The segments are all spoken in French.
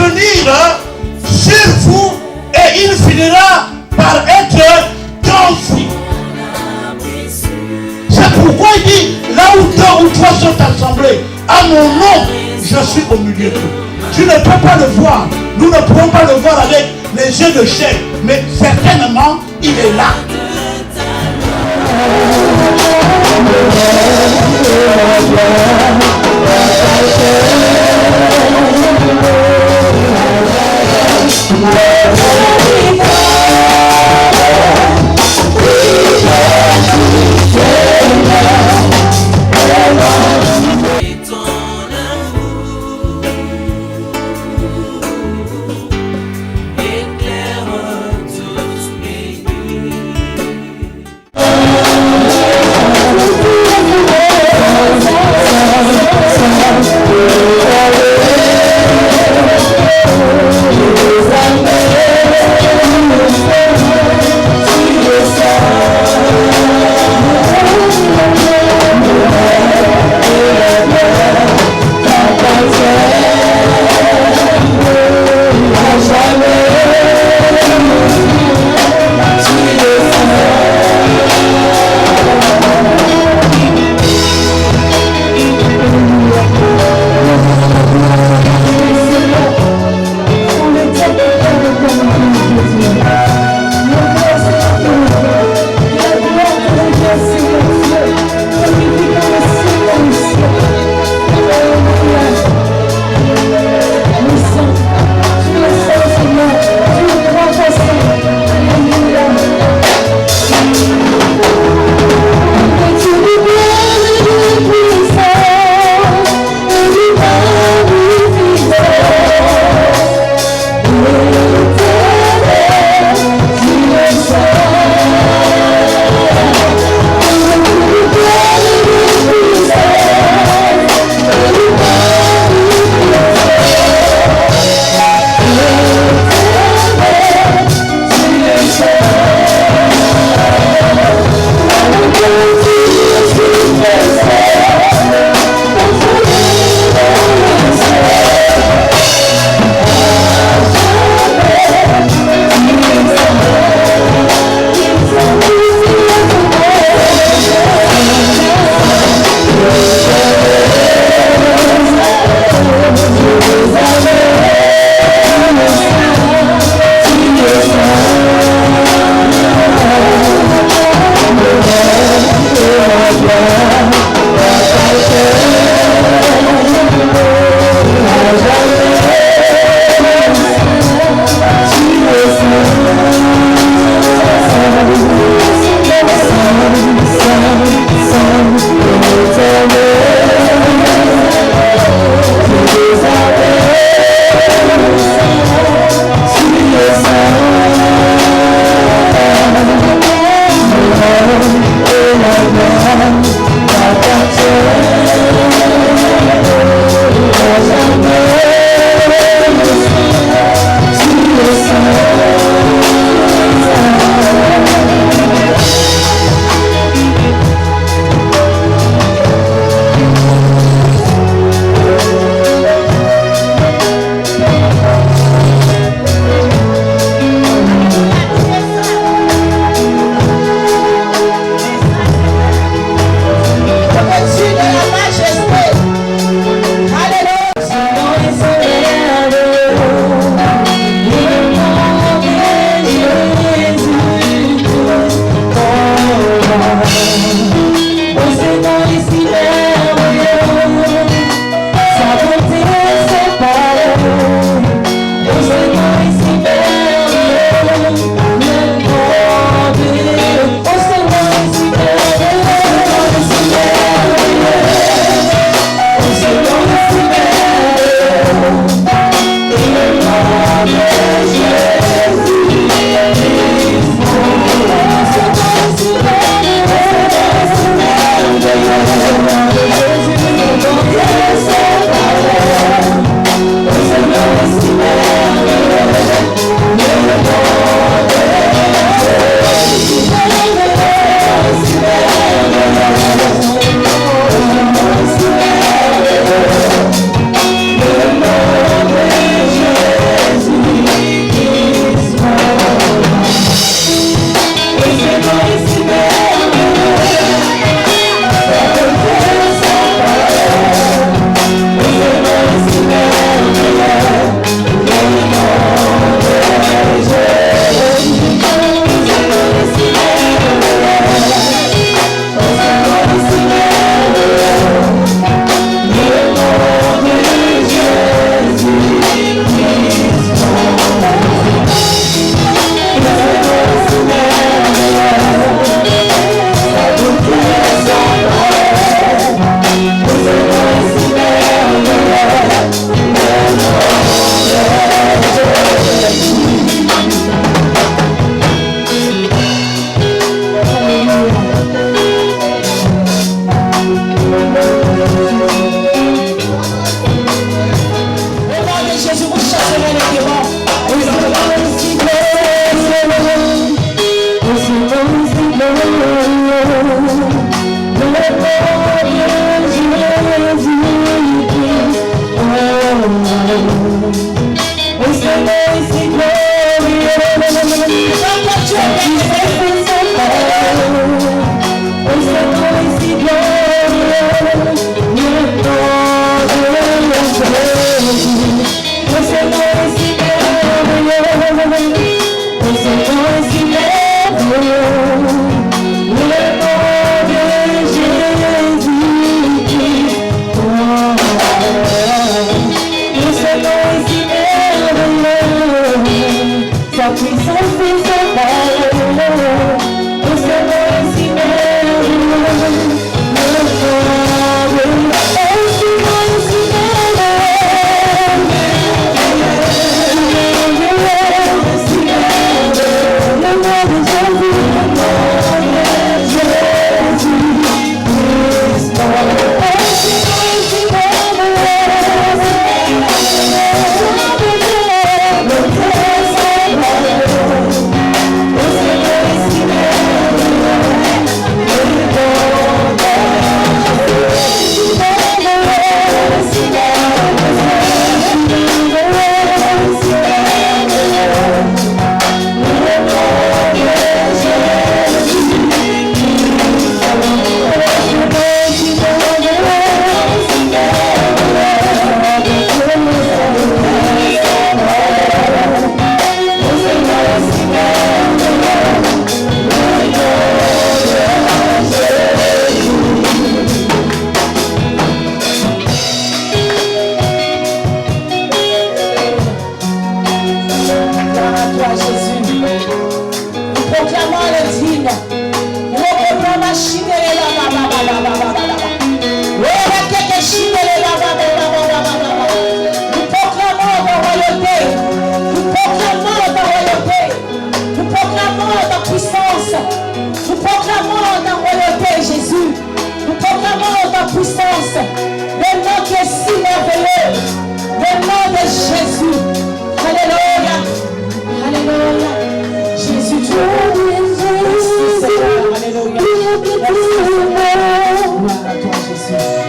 venir sur vous et il finira par être transmis. C'est pourquoi il dit, là où deux ou trois sont assemblés, à mon nom, je suis au milieu d'eux. Tu ne peux pas le voir. Nous ne pouvons pas le voir avec les yeux de chair, mais certainement, il est là. proclamons le digne. Nous proclamons nous proclamons ta royauté. Nous proclamons ta royauté. Nous proclamons ta puissance. Nous proclamons ta royauté, Jésus. Nous proclamons ta puissance. Le nom qui est si merveilleux. Le nom de Jésus. Alléluia. Alléluia. Jésus, tu es Seigneur. Alléluia. Gloire à toi, Jésus.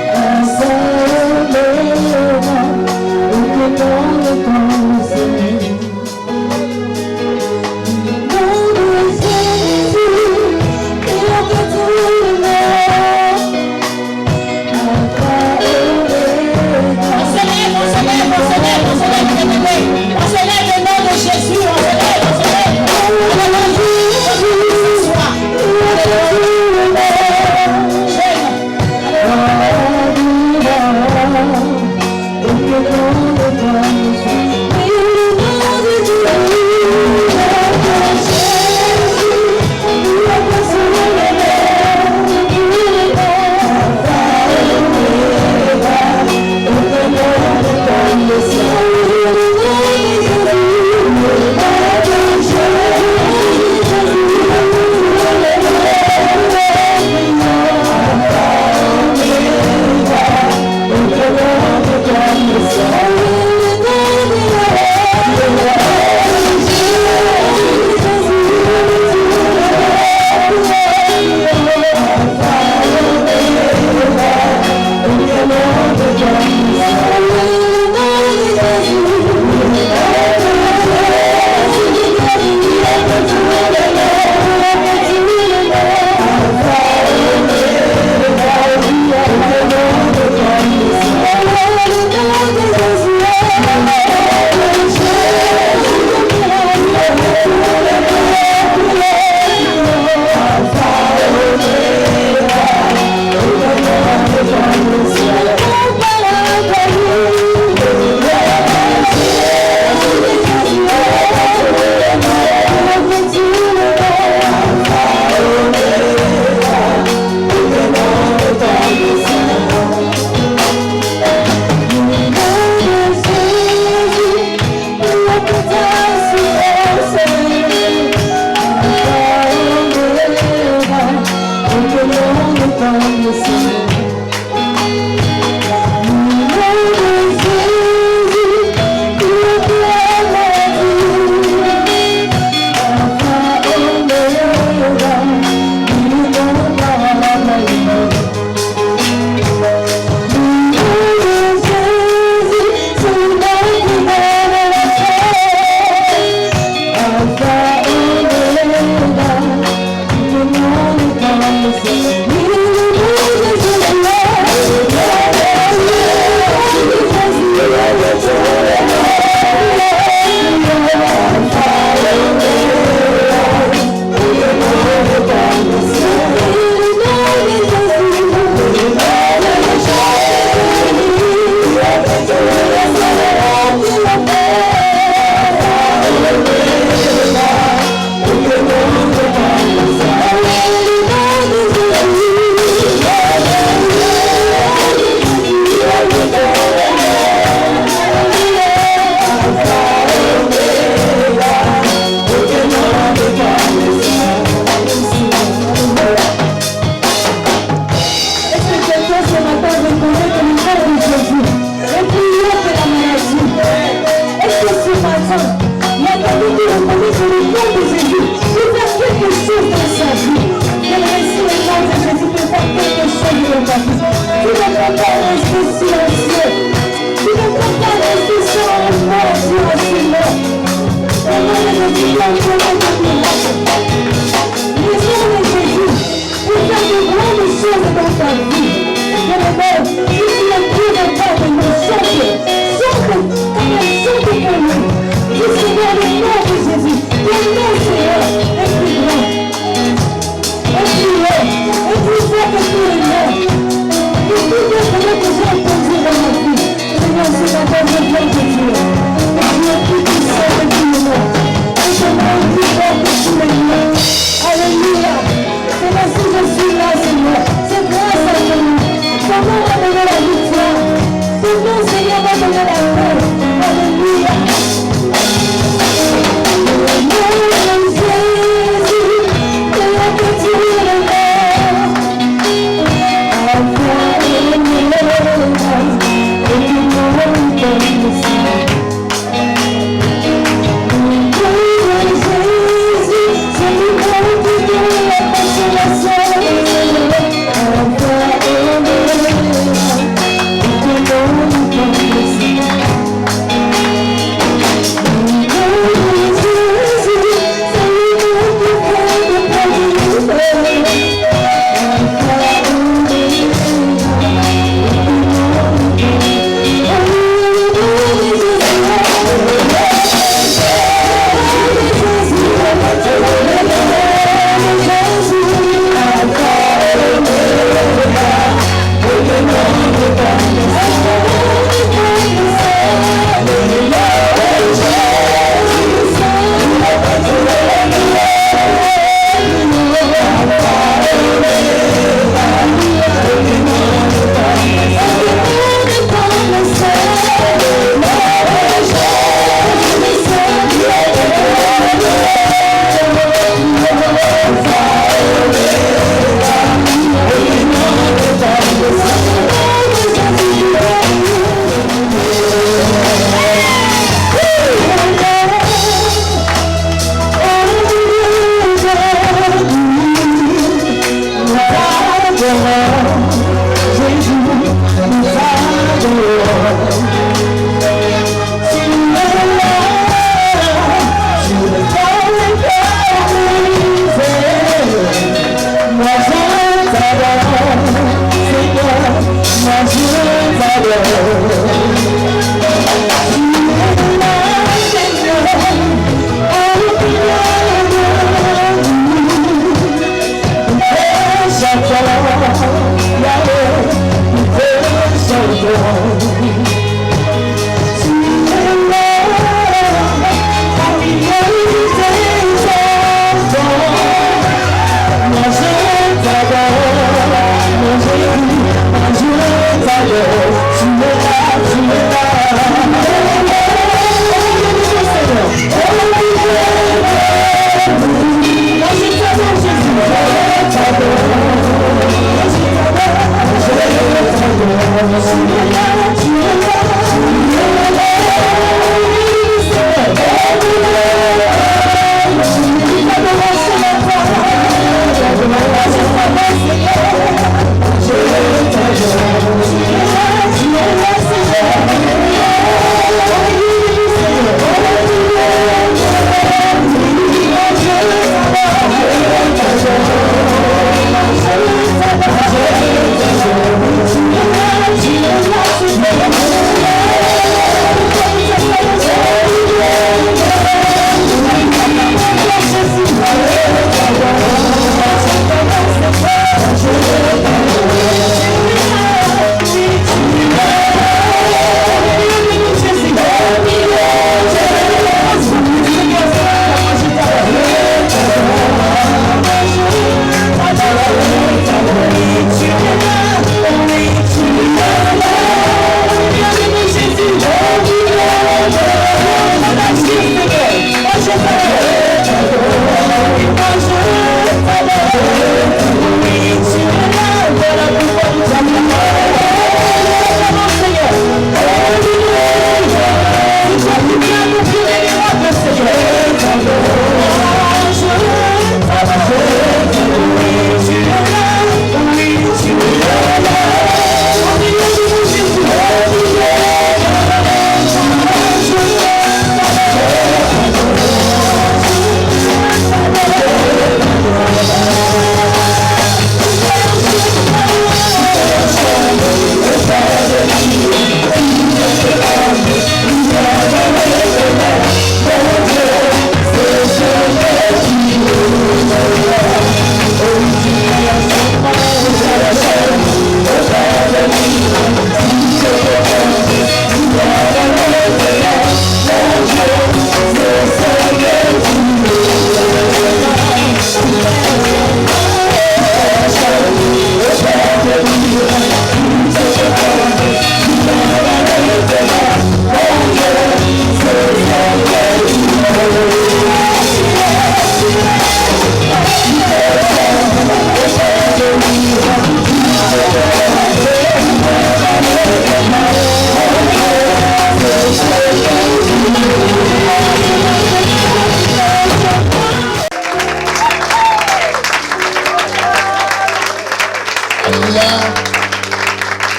On se lève le nom de Jésus, on se lève.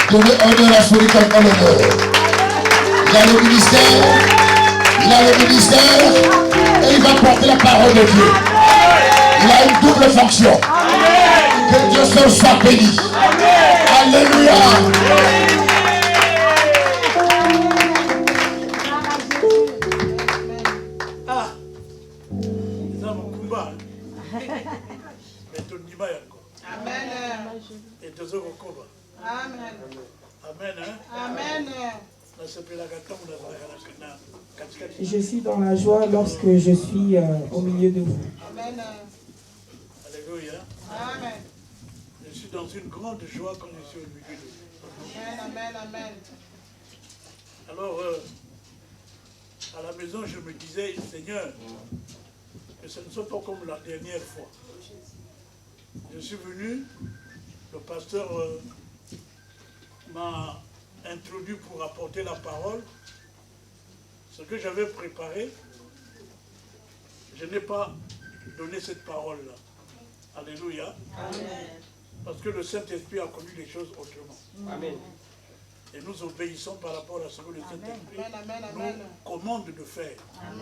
Donnez honneur à celui qui a l'honneur. Il a le ministère, et il va porter la parole de Dieu. Il a une double fonction. Que Dieu seul soit béni. Alléluia. Je suis dans la joie lorsque je suis au milieu de vous. Amen. Alléluia. Amen. Je suis dans une grande joie quand je suis au milieu de vous. Amen, amen, amen. Alors, à la maison, je me disais, Seigneur, que ce ne soit pas comme la dernière fois. Je suis venu, le pasteur m'a introduit pour apporter la parole. Ce que j'avais préparé, je n'ai pas donné cette parole-là. Alléluia. Amen. Parce que le Saint-Esprit a connu les choses autrement. Amen. Et nous obéissons par rapport à ce que le Saint-Esprit nous commande de faire. Amen.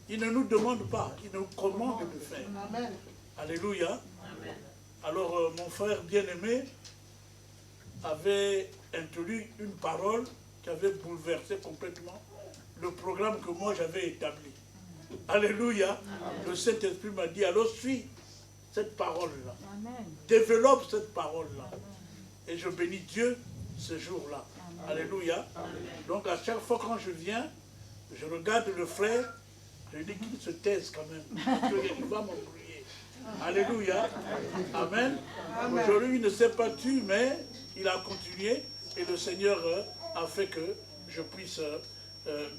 Il ne nous demande pas, il nous commande de faire. Amen. Alléluia. Amen. Alors, mon frère bien-aimé avait introduit une parole qui avait bouleversé complètement le programme que moi j'avais établi. Alléluia. Amen. Le Saint-Esprit m'a dit, alors suis cette parole-là. Développe cette parole-là. Et je bénis Dieu ce jour-là. Alléluia. Donc à chaque fois quand je viens, je regarde le frère, je dis qu'il se taise quand même. Parce qu'il va m'embrouiller. Alléluia. Amen. Aujourd'hui, il ne s'est pas tué, mais il a continué. Et le Seigneur a fait que je puisse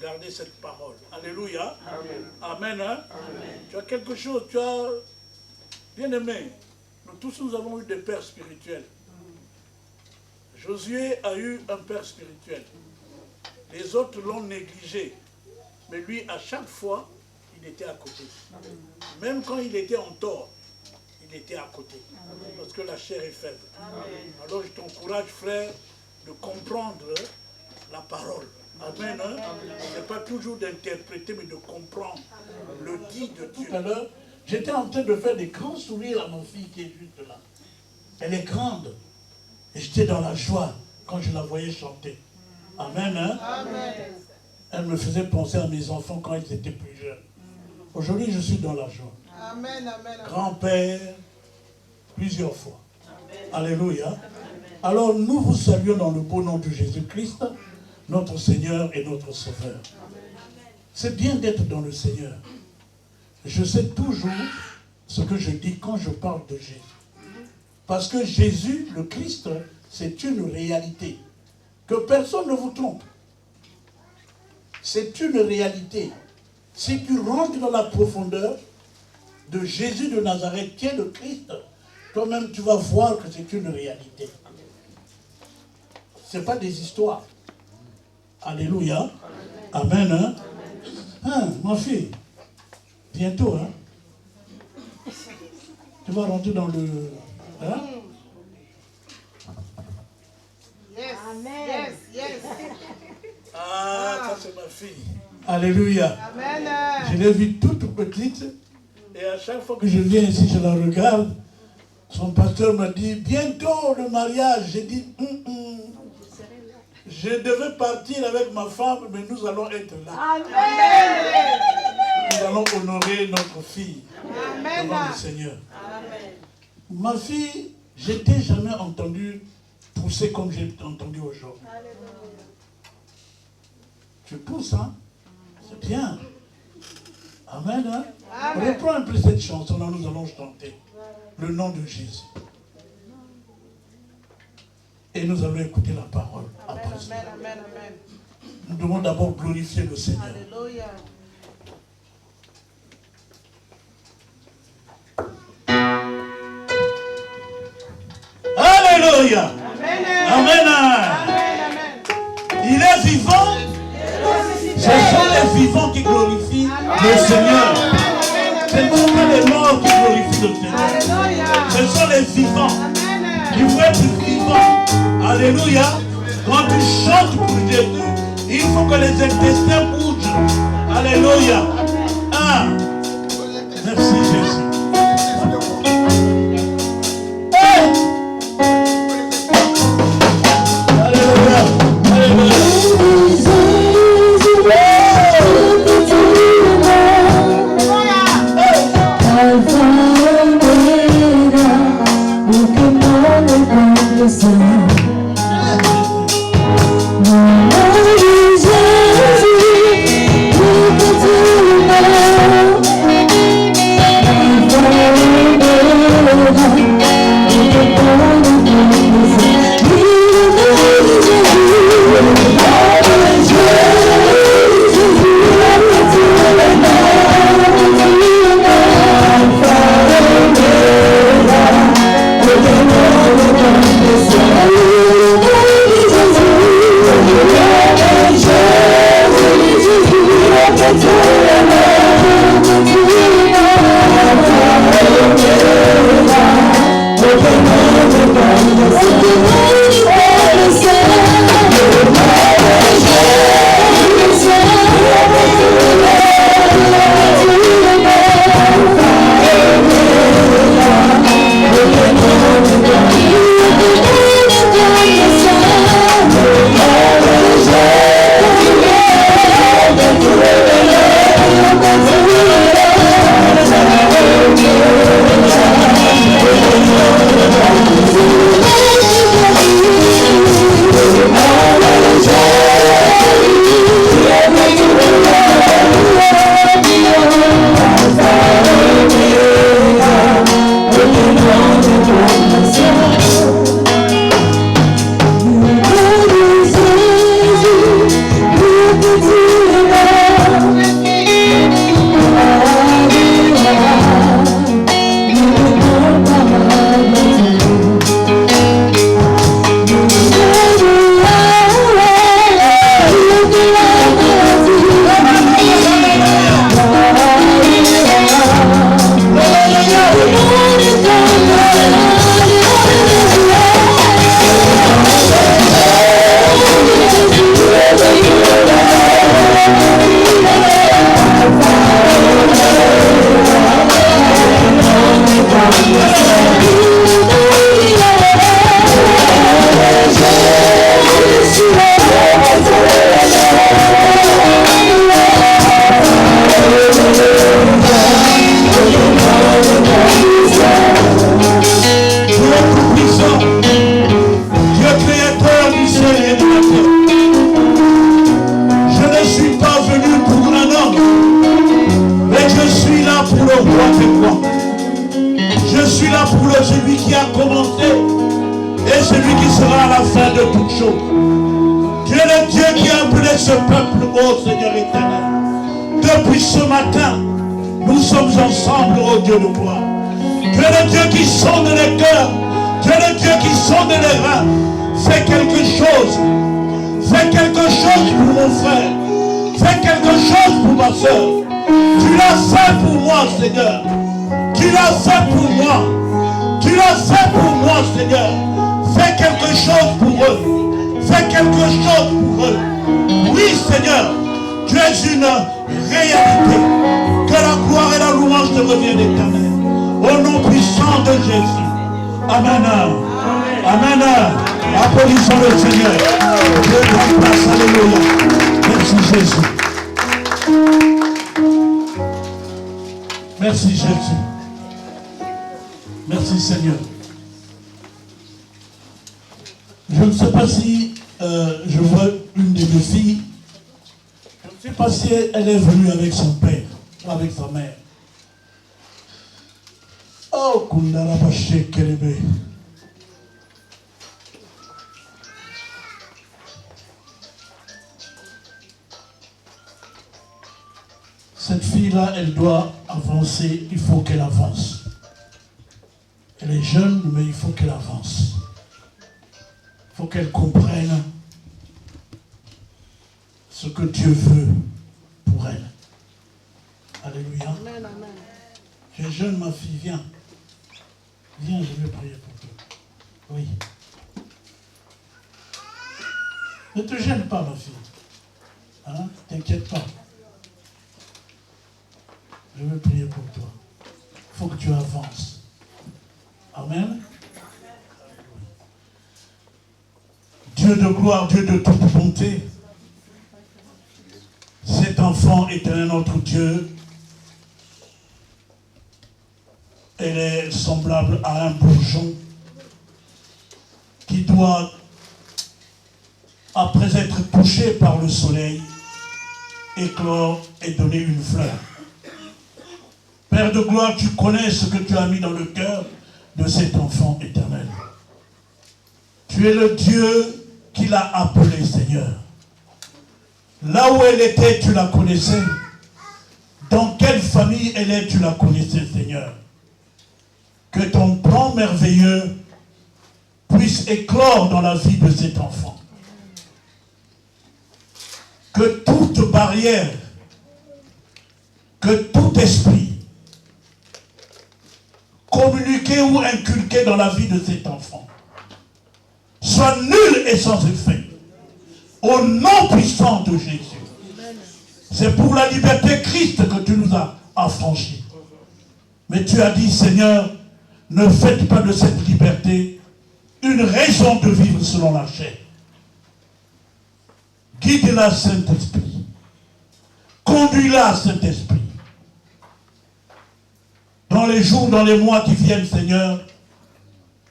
garder cette parole. Alléluia. Amen. Amen. Tu as quelque chose, tu as bien aimé. Nous tous, nous avons eu des pères spirituels. Josué a eu un père spirituel. Les autres l'ont négligé. Mais lui, à chaque fois, il était à côté. Même quand il était en tort, il était à côté. Parce que la chair est faible. Alors je t'encourage, frère, de comprendre la parole. Amen. Ce n'est pas toujours d'interpréter, mais de comprendre le dit de Dieu. Tout à l'heure, j'étais en train de faire des grands sourires à mon fille qui est juste là. Elle est grande. Et j'étais dans la joie quand je la voyais chanter. Amen. Amen. Elle me faisait penser à mes enfants quand ils étaient plus jeunes. Aujourd'hui, je suis dans la joie. Amen, amen. Grand-père, plusieurs fois. Amen. Alléluia. Amen. Alors, nous vous saluons dans le beau nom de Jésus-Christ, notre Seigneur et notre Sauveur. C'est bien d'être dans le Seigneur. Je sais toujours ce que je dis quand je parle de Jésus. Parce que Jésus, le Christ, c'est une réalité. Que personne ne vous trompe. C'est une réalité. Si tu rentres dans la profondeur de Jésus de Nazareth, qui est le Christ, toi-même tu vas voir que c'est une réalité. Ce n'est pas des histoires. Alléluia. Amen. Hein? Hein, ma fille, bientôt, hein? Tu vas rentrer dans le... Hein? Yes, yes, yes. Ah, ça c'est ma fille. Alléluia. Amen. Je l'ai vue toute petite. Et à chaque fois que je viens ici, je la regarde. Son pasteur m'a dit, bientôt le mariage. J'ai dit, je devais partir avec ma femme, mais nous allons être là. Amen. Nous allons honorer notre fille. Amen. Devant le Seigneur. Amen. Ma fille, je t'ai jamais entendu pousser comme j'ai entendu aujourd'hui. Tu pousses, hein? C'est bien. Amen, hein? Amen. Reprends un peu cette chanson-là, nous allons chanter. Le nom de Jésus. Et nous allons écouter la parole. Amen, Après ça. amen, amen, amen. Nous devons d'abord glorifier le Seigneur. Alléluia. Alléluia. Amen. Amen. Amen, amen. Il est vivant. Ce sont les vivants qui glorifient le Seigneur. Ce ne sont pas les morts qui glorifient le Seigneur. Alléluia. Ce sont les vivants. Amen. Il faut être vivant. Alléluia. Quand tu chantes pour Jésus, il faut que les intestins bougent. Alléluia. Ah. Merci Jésus. Hey. Alléluia. Alléluia. Jésus, suis là pour celui qui a commencé et celui qui sera à la fin de toutes choses. Tu es le Dieu qui a appelé ce peuple, ô Seigneur éternel. Depuis ce matin, nous sommes ensemble, ô Dieu de gloire. Tu es le Dieu qui sonde les cœurs. Tu es le Dieu qui sonde les reins. Fais quelque chose. Fais quelque chose pour mon frère. Fais quelque chose pour ma soeur. Tu l'as fait pour moi, Seigneur. Tu l'as fait pour moi. Tu l'as fait pour moi, Seigneur. Fais quelque chose pour eux. Fais quelque chose pour eux. Oui, Seigneur, tu es une réalité. Que la gloire et la louange te reviennent éternel. Au nom puissant de Jésus. Amen. Amen. Applaudissons le Seigneur. Dieu prend place. Alléluia. Merci Jésus. Merci Jésus. Merci Seigneur. Je ne sais pas si je vois une des deux filles. Je ne sais pas si elle est venue avec son père ou avec sa mère. Oh, Kundara Baché Kelebe. Cette fille-là, elle doit avancer, il faut qu'elle avance. Elle est jeune, mais il faut qu'elle avance. Il faut qu'elle comprenne ce que Dieu veut pour elle. Alléluia. Amen, amen. Tu es jeune, ma fille, viens. Viens, je vais prier pour toi. Oui. Ne te gêne pas, ma fille. Hein? T'inquiète pas. Je vais prier pour toi. Il faut que tu avances. Amen. Dieu de gloire, Dieu de toute bonté. Cet enfant éternel, notre Dieu, elle est semblable à un bourgeon qui doit, après être touché par le soleil, éclore et donner une fleur. Père de gloire, tu connais ce que tu as mis dans le cœur de cet enfant éternel. Tu es le Dieu qui l'a appelé, Seigneur. Là où elle était, tu la connaissais. Dans quelle famille elle est, tu la connaissais, Seigneur. Que ton plan merveilleux puisse éclore dans la vie de cet enfant. Que toute barrière, que tout esprit communiqué ou inculqué dans la vie de cet enfant soit nul et sans effet. Au nom puissant de Jésus. C'est pour la liberté Christ que tu nous as affranchis. Mais tu as dit, Seigneur, ne faites pas de cette liberté une raison de vivre selon la chair. Guide-la, Saint-Esprit. Conduis-la, Saint-Esprit. Dans les jours, dans les mois qui viennent, Seigneur,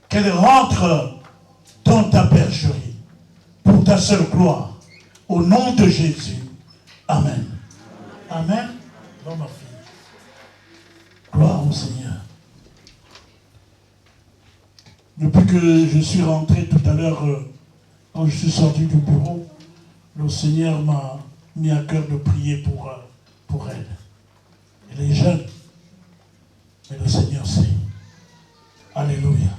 qu'elle rentre dans ta bergerie pour ta seule gloire. Au nom de Jésus. Amen. Amen. Bon, ma fille. Gloire au Seigneur. Depuis que je suis rentré tout à l'heure, quand je suis sorti du bureau, le Seigneur m'a mis à cœur de prier pour elle. Elle est jeune, mais le Seigneur sait. Alléluia.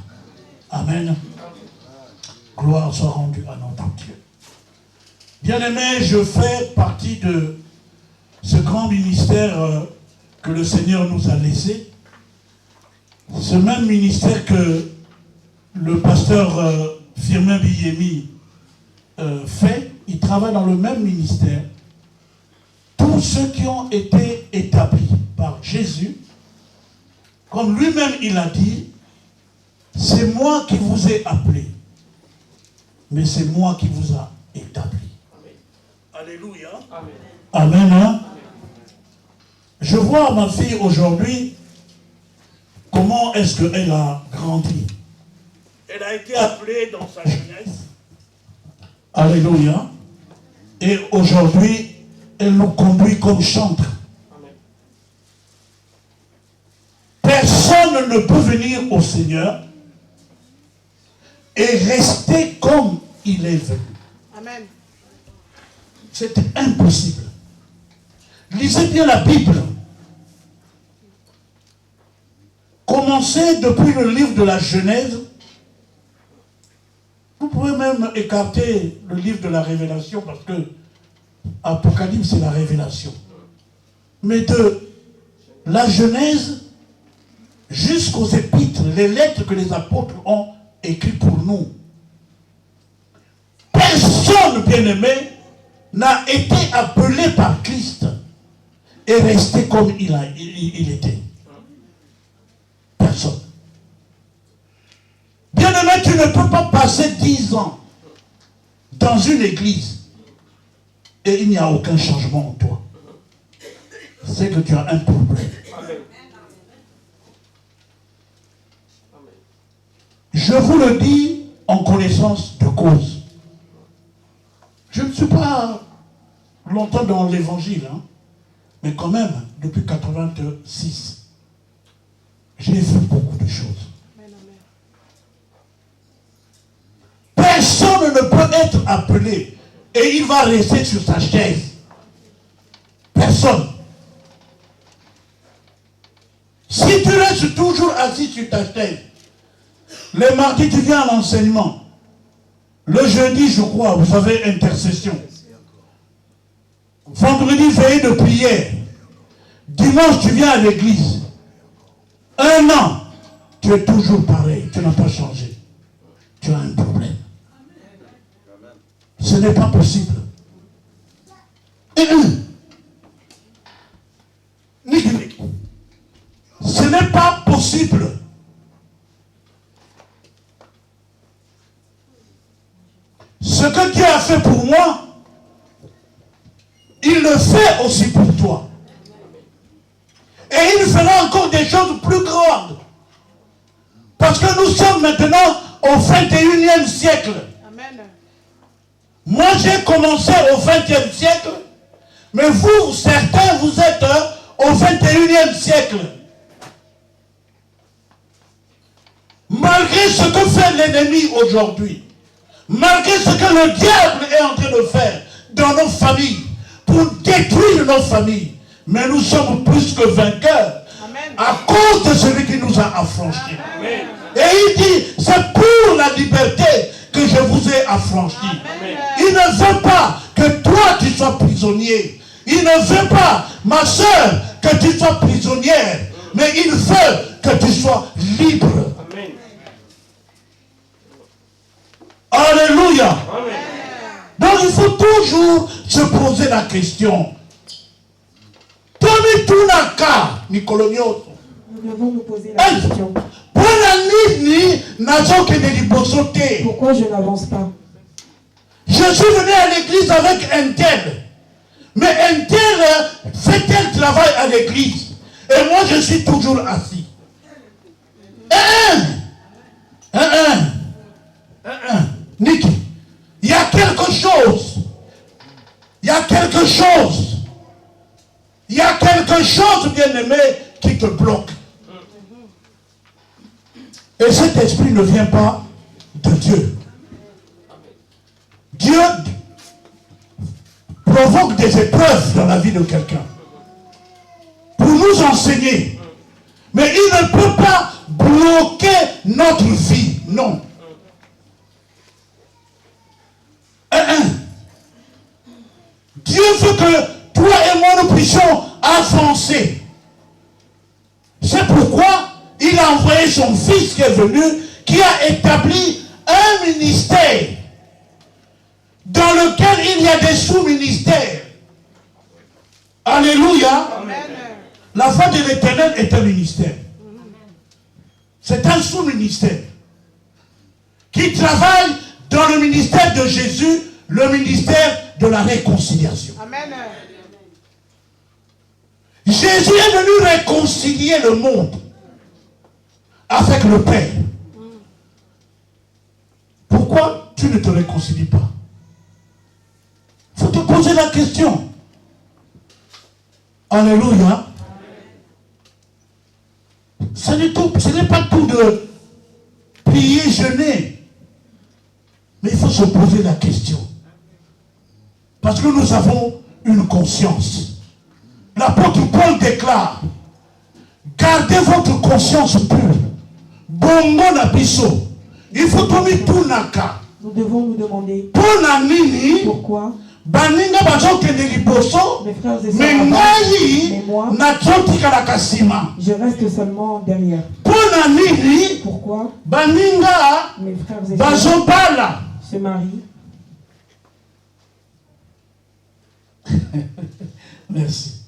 Amen. Gloire soit rendue à notre Dieu. Bien-aimé, je fais partie de ce grand ministère que le Seigneur nous a laissé. Ce même ministère que le pasteur Firmin Biyemi fait, il travaille dans le même ministère. Tous ceux qui ont été établis par Jésus, comme lui-même il a dit, c'est moi qui vous ai appelé, mais c'est moi qui vous a établi. Alléluia. Amen. Amen. Hein? Je vois ma fille aujourd'hui, comment est-ce qu'elle a grandi. Elle a été appelée dans sa jeunesse. Alléluia. Et aujourd'hui, elle nous conduit comme chantre. Personne ne peut venir au Seigneur et rester comme il est venu. Amen. C'est impossible. Lisez bien la Bible. Commencez depuis le livre de la Genèse. Vous pouvez même écarter le livre de la Révélation parce que Apocalypse, c'est la révélation. Mais de la Genèse jusqu'aux épîtres, les lettres que les apôtres ont écrites pour nous. Personne, bien-aimé, n'a été appelé par Christ et resté comme il était. Personne. Bien-aimé, tu ne peux pas passer 10 ans dans une église et il n'y a aucun changement en toi. C'est que tu as un problème. Je vous le dis en connaissance de cause. Je ne suis pas longtemps dans l'évangile, hein, mais quand même, depuis 86, j'ai vu beaucoup de choses. Personne ne peut être appelé et il va rester sur sa chaise. Personne. Si tu restes toujours assis sur ta chaise, le mardi tu viens à l'enseignement, le jeudi je crois, vous avez intercession, vendredi veillée de prière, dimanche tu viens à l'église, 1 an, tu es toujours pareil, tu n'as pas changé, tu as un problème. Ce n'est pas possible. Ce n'est pas possible. Ce que Dieu a fait pour moi, il le fait aussi pour toi. Et il fera encore des choses plus grandes. Parce que nous sommes maintenant au 21e siècle. Amen. Moi, j'ai commencé au 20e siècle, mais vous, certains, vous êtes au 21e siècle. Malgré ce que fait l'ennemi aujourd'hui, malgré ce que le diable est en train de faire dans nos familles, pour détruire nos familles, mais nous sommes plus que vainqueurs. Amen. À cause de celui qui nous a affranchis. Amen. Et il dit, c'est pour la liberté que je vous ai affranchis. Amen. Il ne veut pas que toi tu sois prisonnier. Il ne veut pas, ma soeur, que tu sois prisonnière. Mais il veut que tu sois libre. Amen. Alléluia. Amen. Donc il faut toujours se poser la question. Tommy Tunaka, Nicolonioso. Nous devons nous poser la question. Pourquoi je n'avance pas? Je suis venu à l'église avec un tel. Mais un tel fait tel travail à l'église. Et moi je suis toujours assis. Niki, il y a quelque chose. Il y a quelque chose. Il y a quelque chose, bien-aimé, qui te bloque. Et cet esprit ne vient pas de Dieu. Dieu provoque des épreuves dans la vie de quelqu'un pour nous enseigner. Mais il ne peut pas bloquer notre vie. Non. Dieu veut que toi et moi nous puissions avancer. C'est pourquoi il a envoyé son fils qui est venu, qui a établi un ministère dans lequel il y a des sous-ministères. Alléluia. Amen. La voix de l'Éternel est un ministère. C'est un sous-ministère qui travaille dans le ministère de Jésus, le ministère de la réconciliation. Amen. Jésus est venu réconcilier le monde avec le Père. Pourquoi tu ne te réconcilies pas? Il faut te poser la question. Alléluia. Ce n'est pas tout de prier, jeûner. Mais il faut se poser la question. Parce que nous avons une conscience. L'apôtre Paul déclare, gardez votre conscience pure. Bongo na biso. Il faut tomber tout naka. Nous devons nous demander pourquoi baninga bazokende liboso mes frères et mais sœurs ngai mais moi nazotika na kasima je reste seulement derrière. Pona nini Pourquoi baninga mes frères et sœurs bazobala se marient? Merci.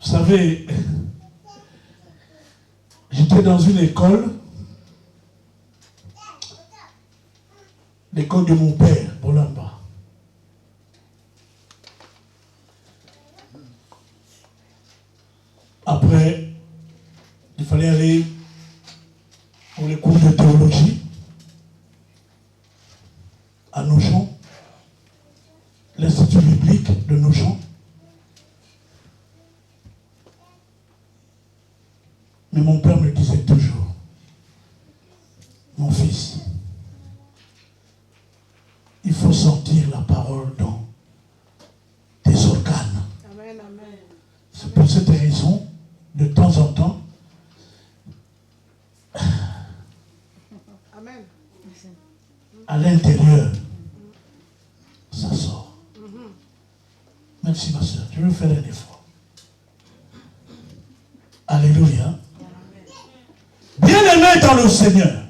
Vous savez, j'étais dans une école, l'école de mon père, Bolamba. Après, il fallait aller pour les cours de théologie à Nogent, l'Institut biblique de Nogent. Mais mon père me disait toujours, mon fils, il faut sentir la parole dans tes organes. Amen, amen. C'est pour cette raison, de temps en temps, Amen. à l'intérieur, ça sort. Merci ma soeur, je veux faire un effort. Alléluia. Bien-aimés dans le Seigneur,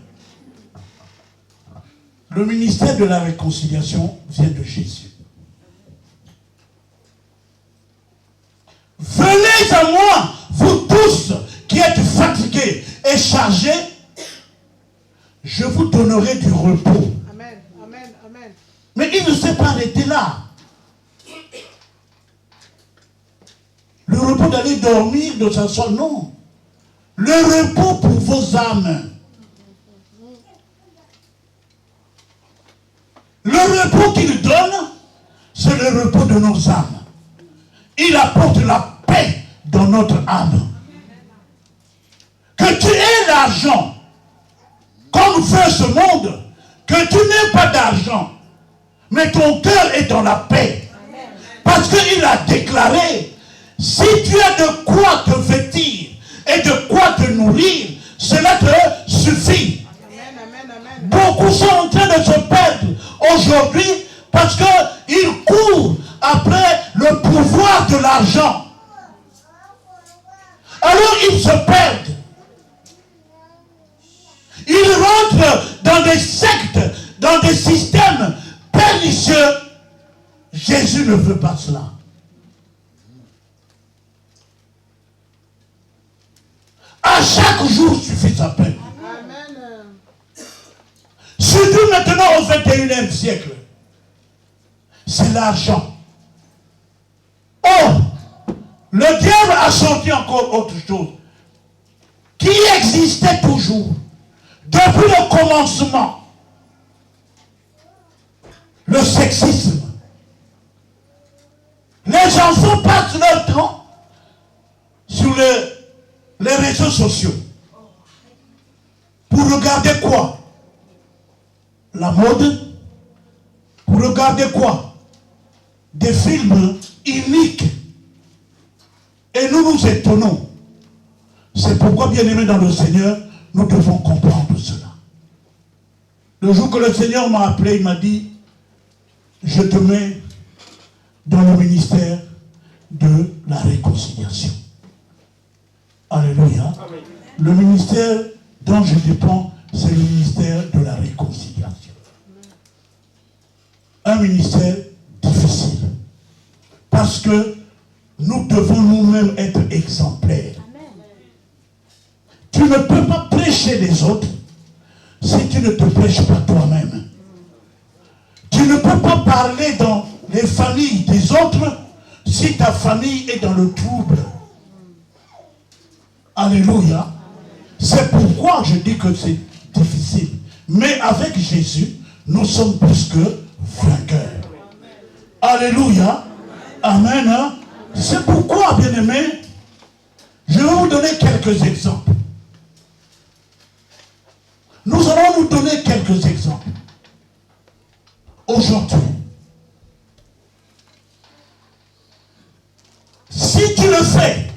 le ministère de la réconciliation vient de Jésus. Venez à moi, vous tous qui êtes fatigués et chargés, je vous donnerai du repos. Amen, amen, amen. Mais il ne s'est pas arrêté là. Le repos d'aller dormir, de s'asseoir, non. Le repos pour vos âmes. Le repos qu'il donne, c'est le repos de nos âmes. Il apporte la paix dans notre âme. Que tu aies l'argent, comme fait ce monde, que tu n'aies pas d'argent, mais ton cœur est dans la paix. Parce qu'il a déclaré, si tu as de quoi te vêtir et de quoi te nourrir, cela te suffit. Amen, amen, amen. Beaucoup sont en train de se perdre aujourd'hui parce qu'ils courent après le pouvoir de l'argent. Alors ils se perdent. Ils rentrent dans des sectes, dans des systèmes pernicieux. Jésus ne veut pas cela. À chaque jour suffit sa peine. Amen. Surtout maintenant au 21e siècle. C'est l'argent. Or, le diable a sorti encore autre chose qui existait toujours depuis le commencement. Le sexisme. Les enfants passent leur temps sur les réseaux sociaux. Pour regarder quoi? La mode. Pour regarder quoi? Des films uniques. Et nous nous étonnons. C'est pourquoi, bien-aimés dans le Seigneur, nous devons comprendre cela. Le jour que le Seigneur m'a appelé, il m'a dit, je te mets dans le ministère de la réconciliation. Alléluia. Amen. Le ministère dont je dépends, c'est le ministère de la réconciliation. Un ministère difficile. Parce que nous devons nous-mêmes être exemplaires. Amen. Tu ne peux pas prêcher les autres si tu ne te prêches pas toi-même. Tu ne peux pas parler dans les familles des autres si ta famille est dans le trouble. Alléluia. C'est pourquoi je dis que c'est difficile. Mais avec Jésus, nous sommes plus que vainqueurs. Alléluia. Amen. C'est pourquoi, bien-aimés, Je vais vous donner quelques exemples. Nous allons nous donner quelques exemples. Aujourd'hui, si tu le fais,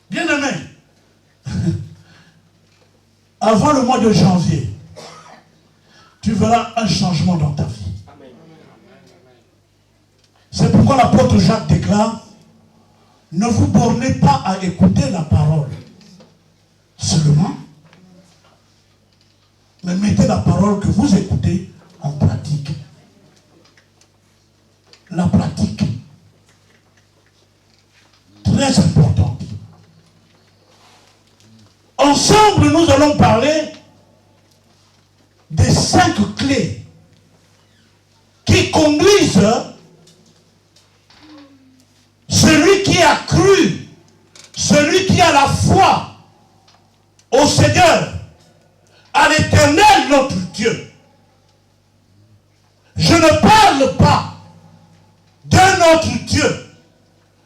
bien aimé, avant le mois de janvier, tu verras un changement dans ta vie. C'est pourquoi l'apôtre Jacques déclare, ne vous bornez pas à écouter la parole seulement, mais mettez la parole que vous écoutez en pratique. La pratique, très importante. Ensemble, nous allons parler des 5 clés qui conduisent celui qui a cru, celui qui a la foi au Seigneur, à l'Éternel notre Dieu. Je ne parle pas d'un autre Dieu,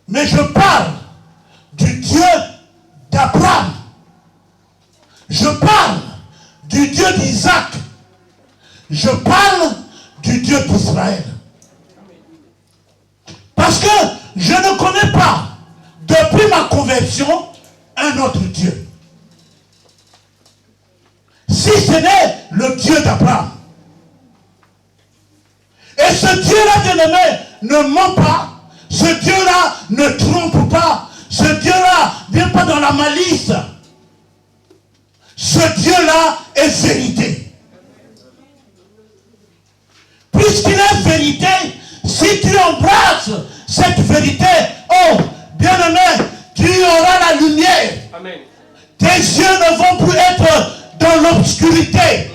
mais je parle du Dieu d'Abraham. Je parle du Dieu d'Isaac. Je parle du Dieu d'Israël. Parce que je ne connais pas, depuis ma conversion, un autre Dieu. Si ce n'est le Dieu d'Abraham. Et ce Dieu-là, bien-aimé, ne ment pas. Ce Dieu-là ne trompe pas. Ce Dieu-là ne vient pas dans la malice. Ce Dieu-là est vérité. Puisqu'il est vérité, si tu embrasses cette vérité, oh, bien-aimé, tu auras la lumière. Amen. Tes yeux ne vont plus être dans l'obscurité.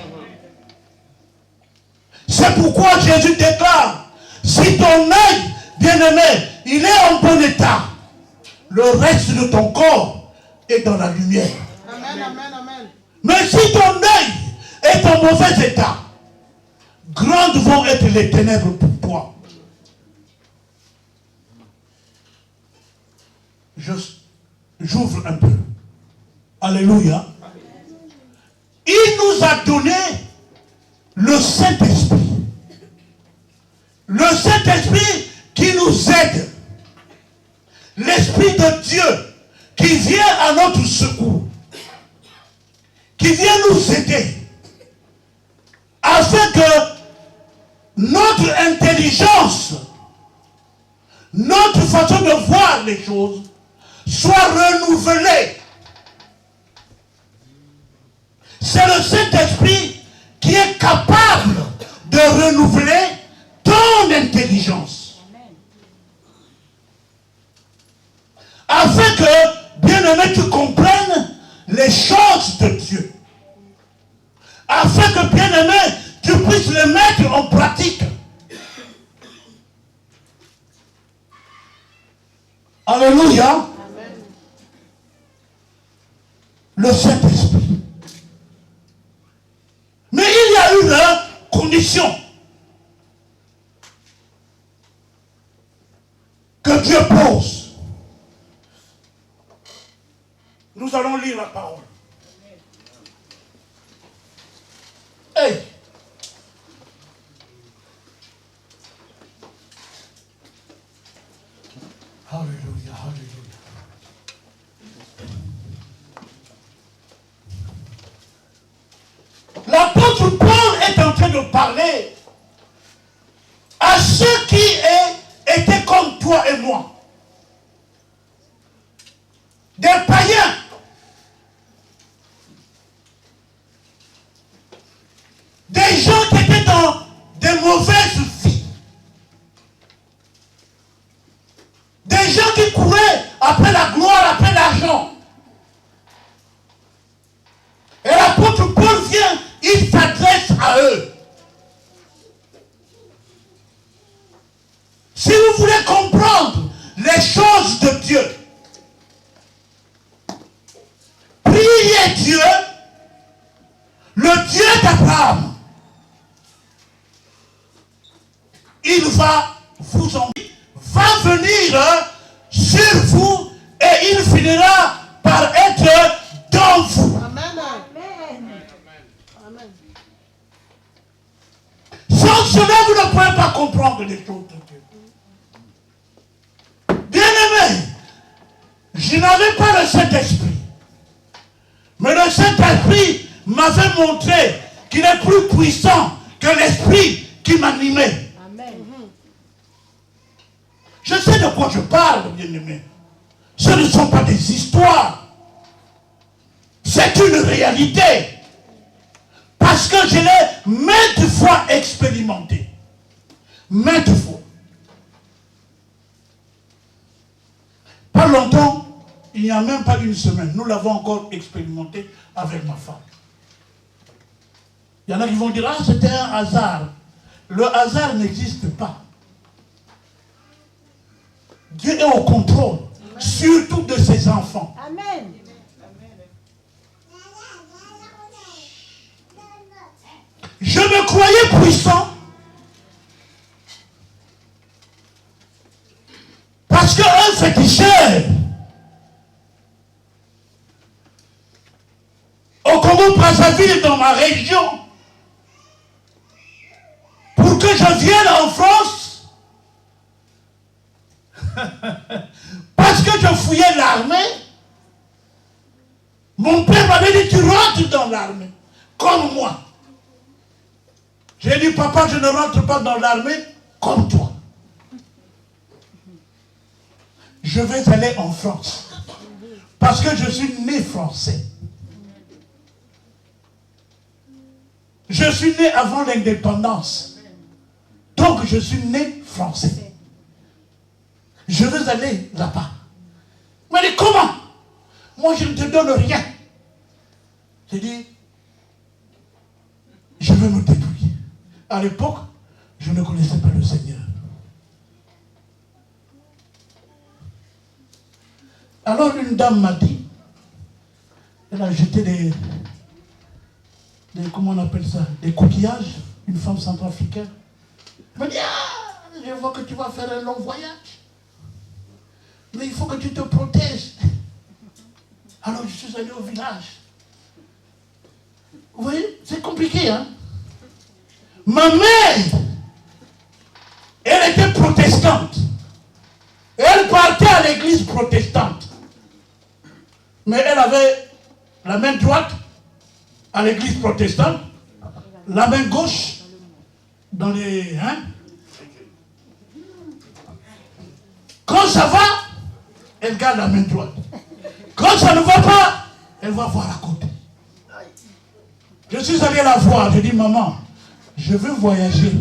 C'est pourquoi Jésus déclare, si ton œil, bien-aimé, il est en bon état, le reste de ton corps est dans la lumière. Amen, amen, amen. Mais si ton œil est en mauvais état, grandes vont être les ténèbres pour toi. J'ouvre un peu. Alléluia. Il nous a donné le Saint-Esprit. Le Saint-Esprit qui nous aide. L'Esprit de Dieu qui vient à notre secours. Qui vient nous aider. Afin que notre intelligence, notre façon de voir les choses soit renouvelée. C'est le Saint-Esprit qui est capable de renouveler ton intelligence. Afin que, bien-aimé, tu comprennes les choses de Dieu. Afin que, bien-aimé, tu puisses les mettre en pratique. Alléluia. Amen. Le Saint-Esprit. Mais il y a une condition que Dieu pose. Nous allons lire la parole. Hey. Alléluia, alléluia. L'apôtre Paul est en train de parler à ceux qui étaient comme toi et moi. Des païens. Des gens qui étaient dans des mauvaises vies. Des gens qui couraient après la gloire, après l'argent. Et l'apôtre Paul vient, il s'adresse à eux. Si vous voulez comprendre les choses de Dieu, priez Dieu, le Dieu d'Abraham. Il va vous en va venir sur vous et il finira par être dans vous. Amen. Amen. Sans cela, vous ne pouvez pas comprendre les choses de Dieu. Bien-aimé, je n'avais pas le Saint-Esprit. Mais le Saint-Esprit m'avait montré qu'il est plus puissant que l'Esprit qui m'animait. Amen. Je sais de quoi je parle, bien-aimé. Ce ne sont pas des histoires. C'est une réalité. Parce que je l'ai maintes fois expérimenté. Maintes fois. Pas longtemps, il n'y a même pas une semaine, nous l'avons encore expérimenté avec ma femme. Il y en a qui vont dire, ah, c'était un hasard. Le hasard n'existe pas. Dieu est au contrôle, surtout de ses enfants. Amen. Je me croyais puissant parce qu'un féticheur au Congo-Brazzaville, dans ma région, pour que je vienne en France, parce que je fouillais l'armée, mon père m'avait dit, tu rentres dans l'armée, comme moi. J'ai dit, papa, je ne rentre pas dans l'armée comme toi. Je vais aller en France. Parce que je suis né français. Je suis né avant l'indépendance. Donc je suis né français. Je veux aller là-bas. Mais comment? Moi je ne te donne rien. J'ai dit, je veux me débrouiller. À l'époque, je ne connaissais pas le Seigneur. Alors une dame m'a dit, elle a jeté des comment on appelle ça, des coquillages, une femme centrafricaine. Elle m'a dit, ah, je vois que tu vas faire un long voyage. Mais il faut que tu te protèges. Alors je suis allé au village. Vous voyez, c'est compliqué, hein? Ma mère, elle était protestante. Elle partait à l'église protestante. Mais elle avait la main droite à l'église protestante, la main gauche dans les... Hein? Quand ça va, elle garde la main droite. Quand ça ne va pas, elle va voir à côté. Je suis allé la voir, je dis, maman, je veux voyager,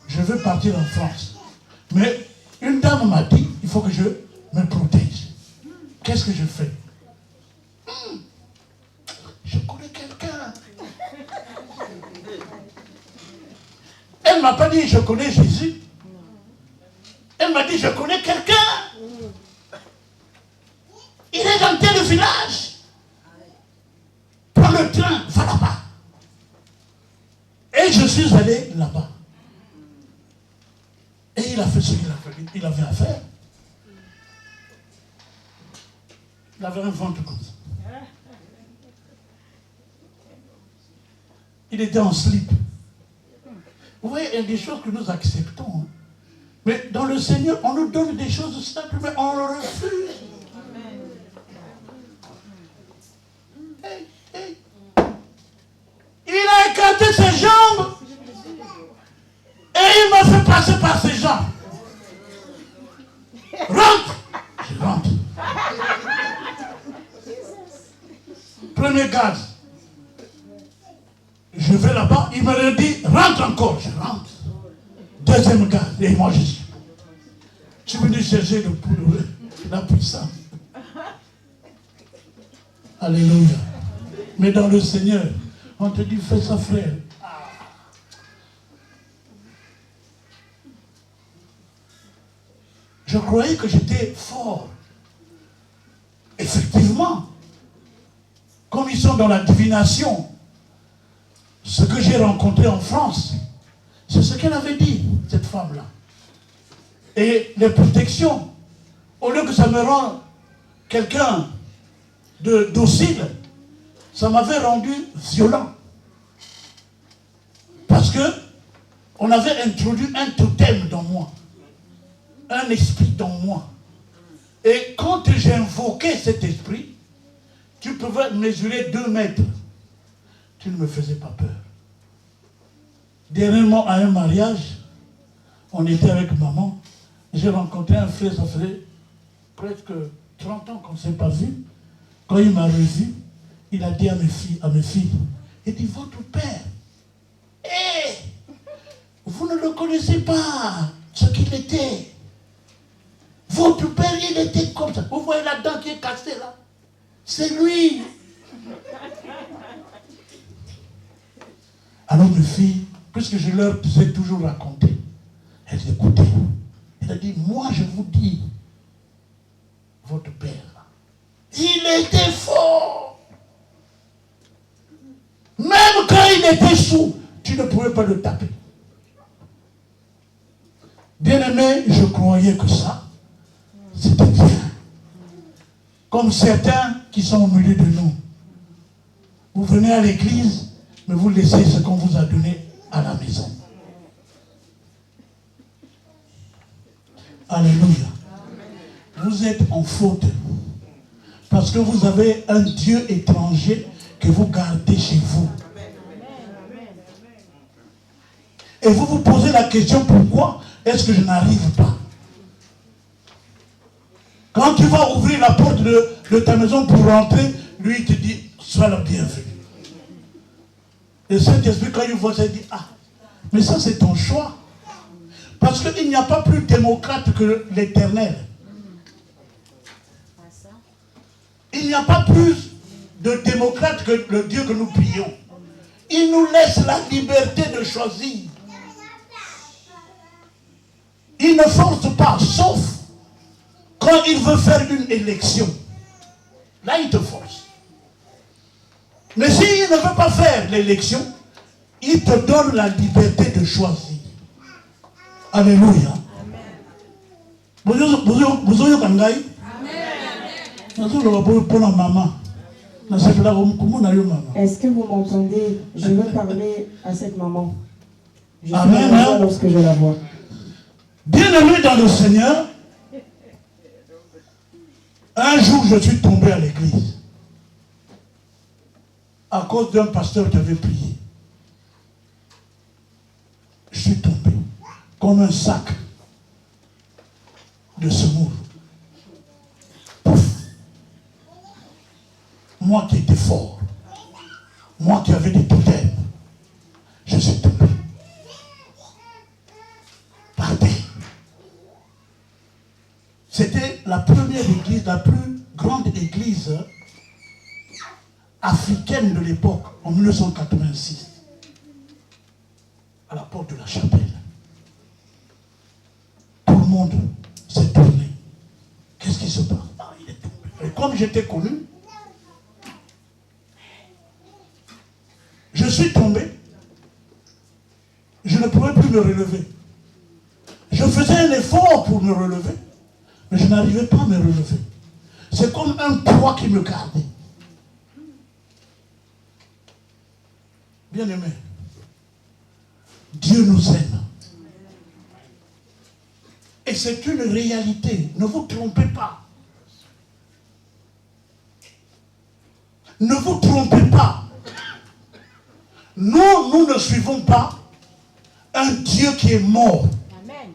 je veux partir en France. Mais une dame m'a dit, il faut que je me protège. Qu'est-ce que je fais? Je connais quelqu'un. Elle ne m'a pas dit, je connais Jésus. Elle m'a dit, je connais quelqu'un. Il est dans tel village. Prends le train, va là-bas. Et je suis allé là-bas. Et il a fait ce qu'il avait à faire. Il avait un ventre comme ça. Il était en slip. Vous voyez, il y a des choses que nous acceptons. Hein. Mais dans le Seigneur, on nous donne des choses simples, mais on le refuse. Hey, hey. Il a écarté ses jambes. Et il m'a fait passer par ses jambes. Rentre. Je rentre. Premier gaz. Je vais là-bas, il me dit, rentre encore. Je rentre. Deuxième gaz. Et moi, je suis venu chercher la puissance. Alléluia. Mais dans le Seigneur, on te dit, fais ça, frère. Je croyais que j'étais fort. Effectivement, comme ils sont dans la divination, ce que j'ai rencontré en France, c'est ce qu'elle avait dit, cette femme-là. Et les protections au lieu que ça me rende quelqu'un de docile, ça m'avait rendu violent. Parce que on avait introduit un totem dans moi, un esprit dans moi. Et quand j'ai invoqué cet esprit, tu pouvais mesurer 2 mètres. Tu ne me faisais pas peur. Dernièrement, à un mariage, on était avec maman. J'ai rencontré un frère, ça faisait presque 30 ans qu'on ne s'est pas vu. Quand il m'a revu, il a dit à mes filles, il dit, votre père, vous ne le connaissez pas, ce qu'il était. Votre père, il était comme ça. Vous voyez la dent qui est cassée là? C'est lui. Alors mes filles, puisque je leur ai toujours raconté, elles écoutaient. Elle a dit, moi je vous dis, votre père, il était fort. Même quand il était sous, tu ne pouvais pas le taper. Bien-aimé, je croyais que ça, c'était bien. Comme certains qui sont au milieu de nous. Vous venez à l'église, mais vous laissez ce qu'on vous a donné à la maison. Alléluia. Vous êtes en faute. Parce que vous avez un Dieu étranger que vous gardez chez vous. Et vous vous posez la question, pourquoi est-ce que je n'arrive pas? Quand tu vas ouvrir la porte de ta maison pour rentrer, lui il te dit, sois le bienvenu. Et Saint-Esprit, quand il voit ça, il dit, ah, mais ça c'est ton choix. Parce qu'il n'y a pas plus démocrate que l'Éternel. Il n'y a pas plus de démocrate que le Dieu que nous prions. Il nous laisse la liberté de choisir. Il ne force pas, sauf quand il veut faire une élection. Là, il te force. Mais s'il ne veut pas faire l'élection, il te donne la liberté de choisir. Alléluia. Bonjour Kangai. Est-ce que vous m'entendez? Je veux parler à cette maman. Je suis Amen. heureuse lorsque je la vois. Bien-aimé dans le Seigneur, un jour je suis tombé à l'église à cause d'un pasteur qui avait prié. Je suis tombé comme un sac de semoule. Pouf! Moi qui étais fort, moi qui avais des totems, je suis tombé. Par terre. C'était la première église, la plus grande église africaine de l'époque, en 1986, à la porte de la chapelle. Tout le monde s'est tourné. Qu'est-ce qui se passe? Ah, il est tombé. Et comme j'étais connu, je suis tombé. Je ne pouvais plus me relever. Je faisais un effort pour me relever, mais je n'arrivais pas à me relever. C'est comme un poids qui me gardait. Bien-aimé, Dieu nous aime. Et c'est une réalité. Ne vous trompez pas. Ne vous trompez pas. Nous ne suivons pas un Dieu qui est mort. Amen.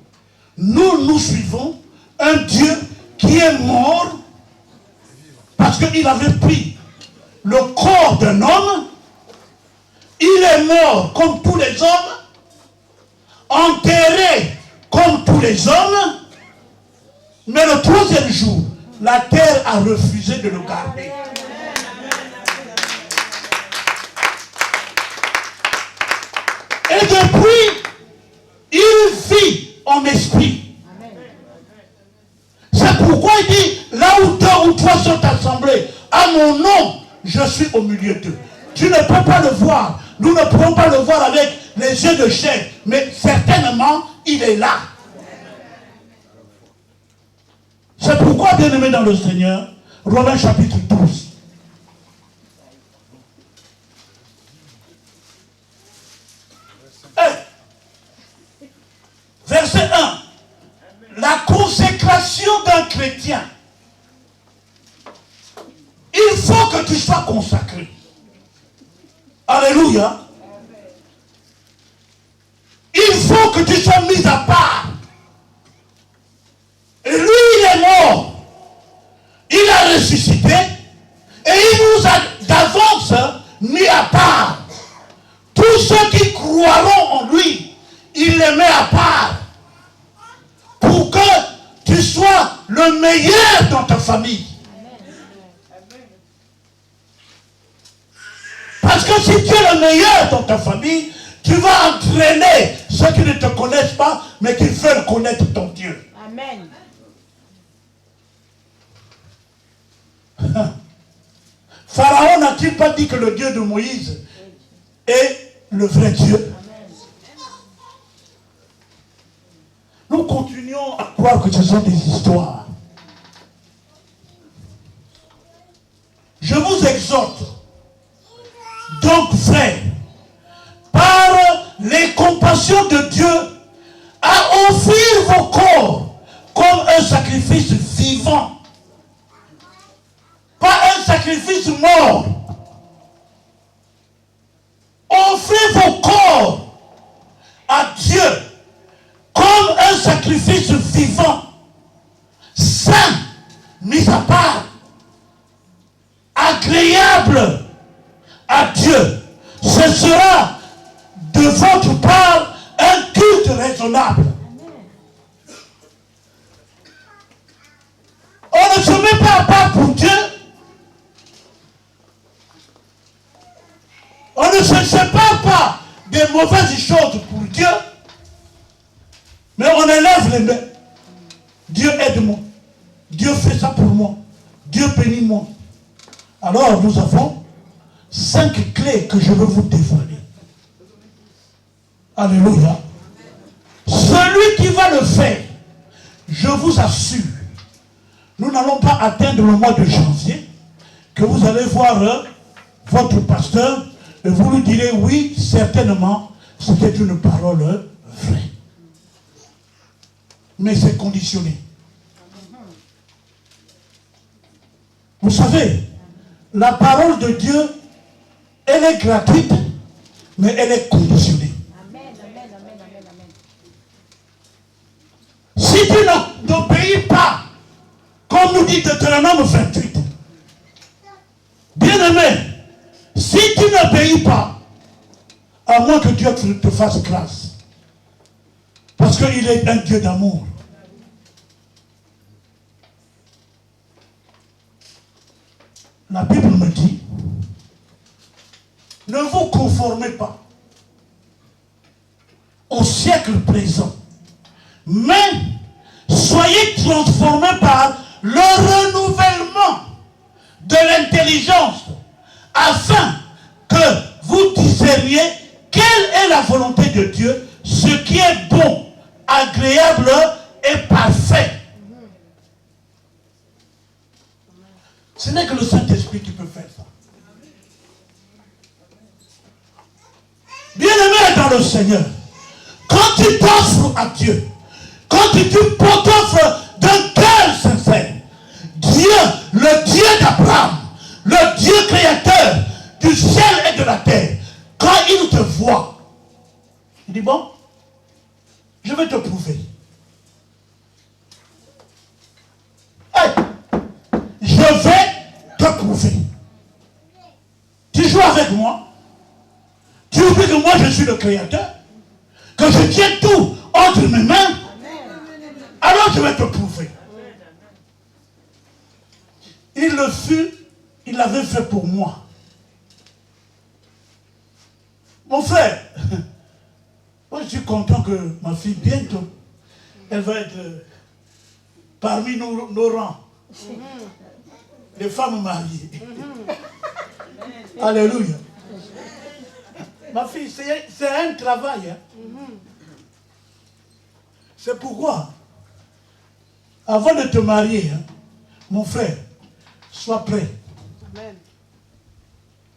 Nous suivons un Dieu qui est mort parce qu'il avait pris le corps d'un homme. Il est mort comme tous les hommes, enterré comme tous les hommes, mais le troisième jour, la terre a refusé de le garder. Et depuis, il vit en esprit. C'est pourquoi il dit, là où deux ou trois sont assemblés, à mon nom, je suis au milieu d'eux. Tu ne peux pas le voir. Nous ne pouvons pas le voir avec les yeux de chair, mais certainement, il est là. C'est pourquoi pourquoi, bien-aimé dans le Seigneur, Romains chapitre 12. Verset 1. La consécration d'un chrétien. Il faut que tu sois consacré. Alléluia. Il faut que tu sois mis à part. Et lui, il est mort. Il a ressuscité. Et il nous a d'avance mis à part. Tous ceux qui croiront en lui, il les met à part. Pour que tu sois le meilleur dans ta famille. Parce que si tu es le meilleur dans ta famille, tu vas entraîner ceux qui ne te connaissent pas, mais qui veulent connaître ton Dieu. Amen. Pharaon n'a-t-il pas dit que le Dieu de Moïse est le vrai Dieu? Nous continuons à croire que ce sont des histoires. Je vous exhorte, donc frères, par les compassions de Dieu, à offrir vos corps comme un sacrifice vivant. Pas un sacrifice mort. Offrez vos corps à Dieu comme un sacrifice vivant, saint, mis à part, agréable à Dieu. Ce sera de votre part un culte raisonnable. On ne se met pas à part pour Dieu. On ne se sépare pas des mauvaises choses pour Dieu. Mais on élève les mains. Dieu aide-moi. Dieu fait ça pour moi. Dieu bénit-moi. Alors nous avons 5 clés que je veux vous dévoiler. Alléluia. Celui qui va le faire, je vous assure, nous n'allons pas atteindre le mois de janvier, que vous allez voir votre pasteur et vous lui direz oui, certainement, c'était une parole vraie. Mais c'est conditionné. Vous savez, la parole de Dieu, elle est gratuite, mais elle est conditionnée. Amen, amen, amen, amen, amen. Si tu n'obéis pas, comme nous dit Deutéronome 28, bien-aimé, si tu n'obéis pas, à moins que Dieu te fasse grâce, parce qu'il est un Dieu d'amour. La Bible me dit, ne vous conformez pas au siècle présent, mais soyez transformés par le renouvellement de l'intelligence, afin que vous discerniez quelle est la volonté de Dieu, ce qui est bon, agréable et parfait. Ce n'est que le Saint-Esprit qui peut faire ça. Bien-aimé dans le Seigneur, quand tu t'offres à Dieu, quand tu t'offres d'un cœur sincère, Dieu, le Dieu d'Abraham, le Dieu créateur du ciel et de la terre, quand il te voit, il dit bon, je vais te prouver. Hey, je vais te prouver. Tu joues avec moi. Tu oublies que moi je suis le créateur, que je tiens tout entre mes mains. Alors je vais te prouver. Il le fut, il l'avait fait pour moi. Mon frère, moi je suis content que ma fille bientôt, elle va être parmi nos rangs. Les femmes mariées. Alléluia. Ma fille, c'est un travail. Hein. C'est pourquoi, avant de te marier, hein, Mon frère, sois prêt. Amen.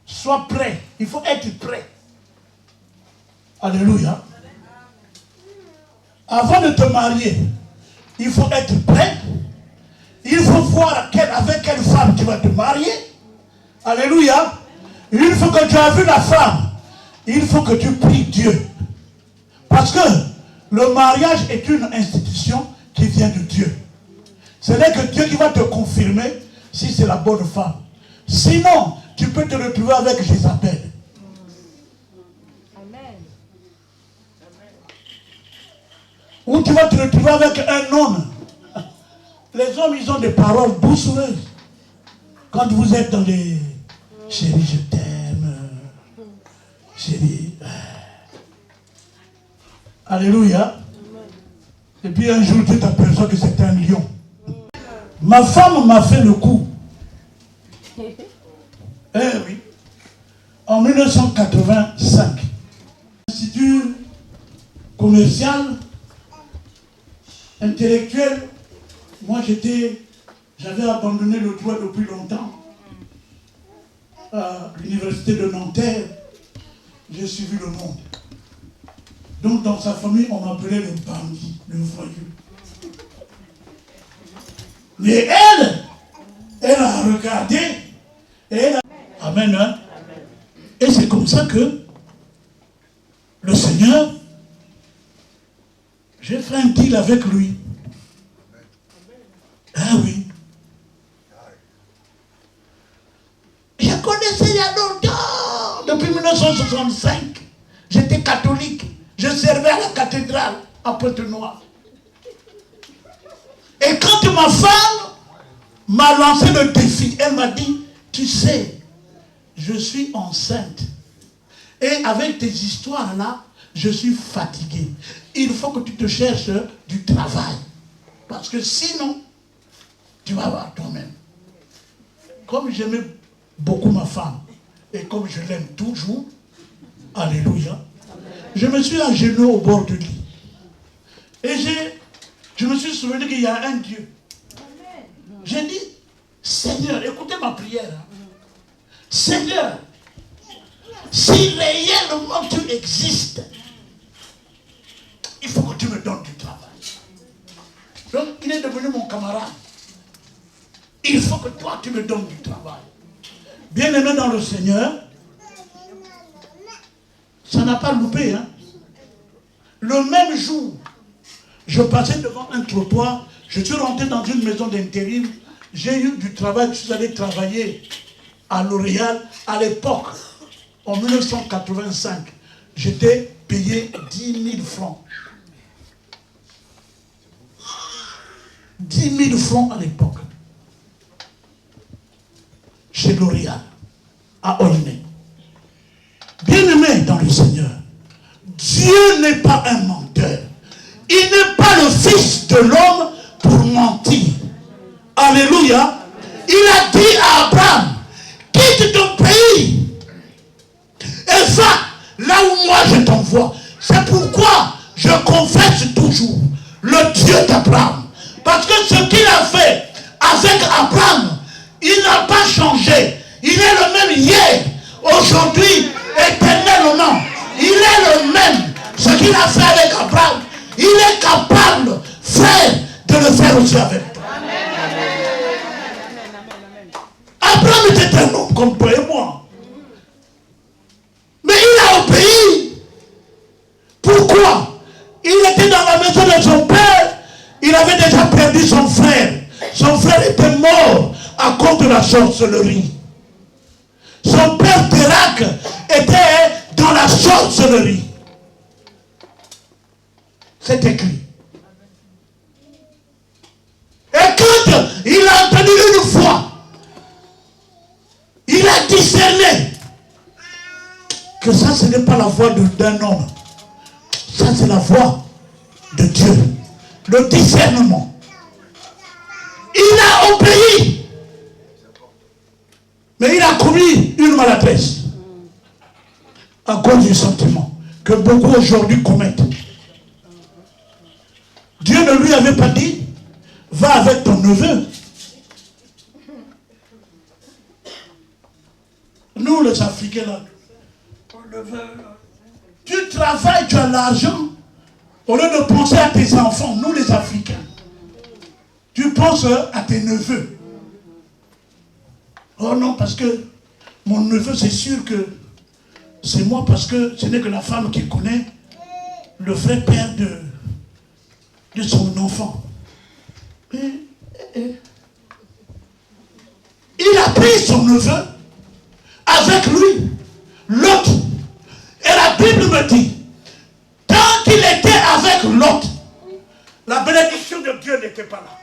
Sois prêt. Il faut être prêt. Alléluia. Avant de te marier, il faut être prêt. Il faut voir avec quelle femme tu vas te marier. Alléluia. Une fois que tu as vu la femme, il faut que tu pries Dieu. Parce que le mariage est une institution qui vient de Dieu. Ce n'est que Dieu qui va te confirmer si c'est la bonne femme. Sinon, tu peux te retrouver avec Jézabel. Amen. Ou tu vas te retrouver avec un homme. Les hommes, ils ont des paroles doucereuses. Quand vous êtes dans les... Chérie, je t'aime. Chérie. Alléluia. Et puis un jour, tu t'aperçois que c'est un lion. Ma femme m'a fait le coup. Eh oui. En 1985. Institut commercial, intellectuel. Moi, j'avais abandonné le droit depuis longtemps. À l'université de Nanterre, j'ai suivi le monde. Donc, dans sa famille, on m'appelait le bandit, le voyou. Mais elle a regardé, et elle a... Amen, hein? Et c'est comme ça que le Seigneur, j'ai fait un deal avec lui. Ah oui. Je connaissais il y a longtemps, depuis 1965. J'étais catholique. Je servais à la cathédrale à Pointe-Noire. Et quand ma femme m'a lancé le défi, elle m'a dit, tu sais, je suis enceinte. Et avec tes histoires là, je suis fatigué. Il faut que tu te cherches du travail. Parce que sinon, tu vas voir toi-même. Comme j'aimais beaucoup ma femme, et comme je l'aime toujours, alléluia, je me suis à genoux au bord du lit. Et je me suis souvenu qu'il y a un Dieu. J'ai dit, Seigneur, écoutez ma prière. Hein. Seigneur, si réellement tu existes, il faut que tu me donnes du travail. Donc, il est devenu mon camarade. Il faut que toi, tu me donnes du travail. Bien-aimé dans le Seigneur, ça n'a pas loupé. Hein? Le même jour, je passais devant un trottoir, je suis rentré dans une maison d'intérim, j'ai eu du travail, je suis allé travailler à L'Oréal. À l'époque, en 1985, j'étais payé 10 000 francs. 10 000 francs à l'époque. Chez L'Oréal, à Aulnay. Bien-aimé dans le Seigneur, Dieu n'est pas un menteur. Il n'est pas le Fils de l'homme pour mentir. Alléluia. Il a dit à Abraham, quitte ton pays et va là où moi je t'envoie. C'est pourquoi je confesse toujours le Dieu d'Abraham. Parce que ce qu'il a fait avec Abraham, il n'a pas changé. Il est le même hier, aujourd'hui, éternellement. Il est le même. Ce qu'il a fait avec Abraham, il est capable, frère, de le faire aussi avec toi. Abraham était un homme comme toi et moi. Mais il a obéi. Pourquoi? Il était dans la maison de son père. Il avait déjà perdu son frère. Son frère était mort à cause de la sorcellerie. Son père Térac était dans la sorcellerie. C'est écrit. Et quand il a entendu une voix, il a discerné que ça, ce n'est pas la voix d'un homme. Ça, c'est la voix de Dieu. Le discernement. Il a obéi. Mais il a commis une maladresse. À cause du sentiment que beaucoup aujourd'hui commettent. Dieu ne lui avait pas dit, va avec ton neveu. nous les Africains là, tu travailles, tu as l'argent, au lieu de penser à tes enfants, nous les Africains, tu penses à tes neveux. Oh non, parce que mon neveu, c'est sûr que c'est moi, parce que ce n'est que la femme qui connaît le vrai père de son enfant. Il a pris son neveu avec lui, l'autre. Et la Bible me dit, tant qu'il était avec l'autre, la bénédiction de Dieu n'était pas là.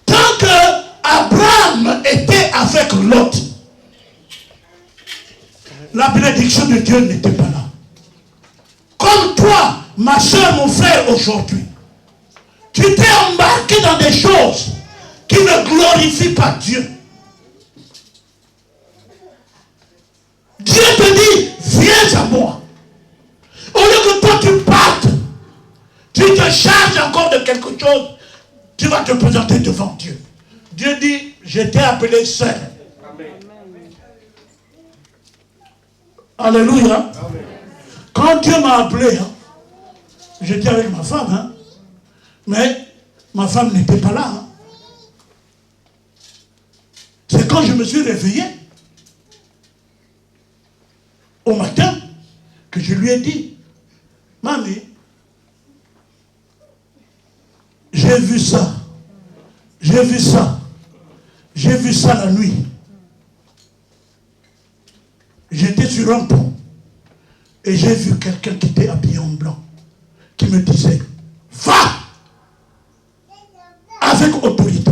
Tant que Abraham était avec l'autre, la bénédiction de Dieu n'était pas là. Comme toi, ma soeur, mon frère, aujourd'hui, tu t'es embarqué dans des choses qui ne glorifient pas Dieu. Dieu te dit, viens à moi. Au lieu que toi tu partes, tu te charges encore de quelque chose, tu vas te présenter devant Dieu. Dieu dit, je t'ai appelé seul. Alléluia. Amen. Quand Dieu m'a appelé, j'étais avec ma femme, mais ma femme n'était pas là. C'est quand je me suis réveillé, au matin, que je lui ai dit, mamie, j'ai vu ça, j'ai vu ça, j'ai vu ça la nuit. J'étais sur un pont et j'ai vu quelqu'un qui était habillé en blanc, qui me disait, va avec autorité.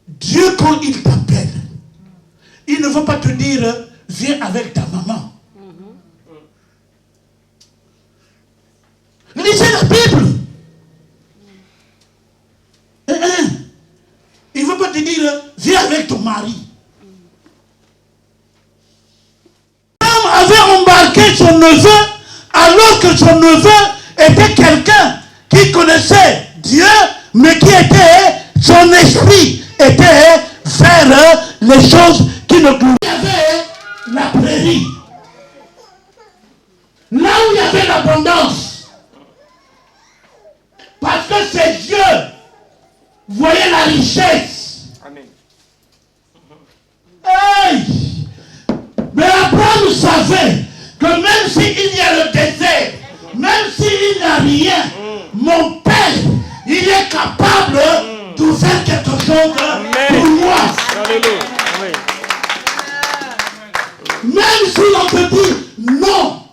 Dieu, quand il t'appelle, il ne veut pas te dire, viens avec ta maman. Lisez la Bible. Il ne veut pas te dire, viens avec ton mari. L'homme avait embarqué son neveu, alors que son neveu était quelqu'un qui connaissait Dieu, mais qui était, son esprit était vers les choses qui ne glorifient pas. Il y avait la prairie. Là où il y avait l'abondance. Parce que ses yeux voyaient la richesse. Amen. Hey! Mais Abraham savait que même s'il y a le désert, même s'il n'y a rien, mon Père, il est capable de faire quelque chose pour moi. Alléluia. Même si l'on te dit non,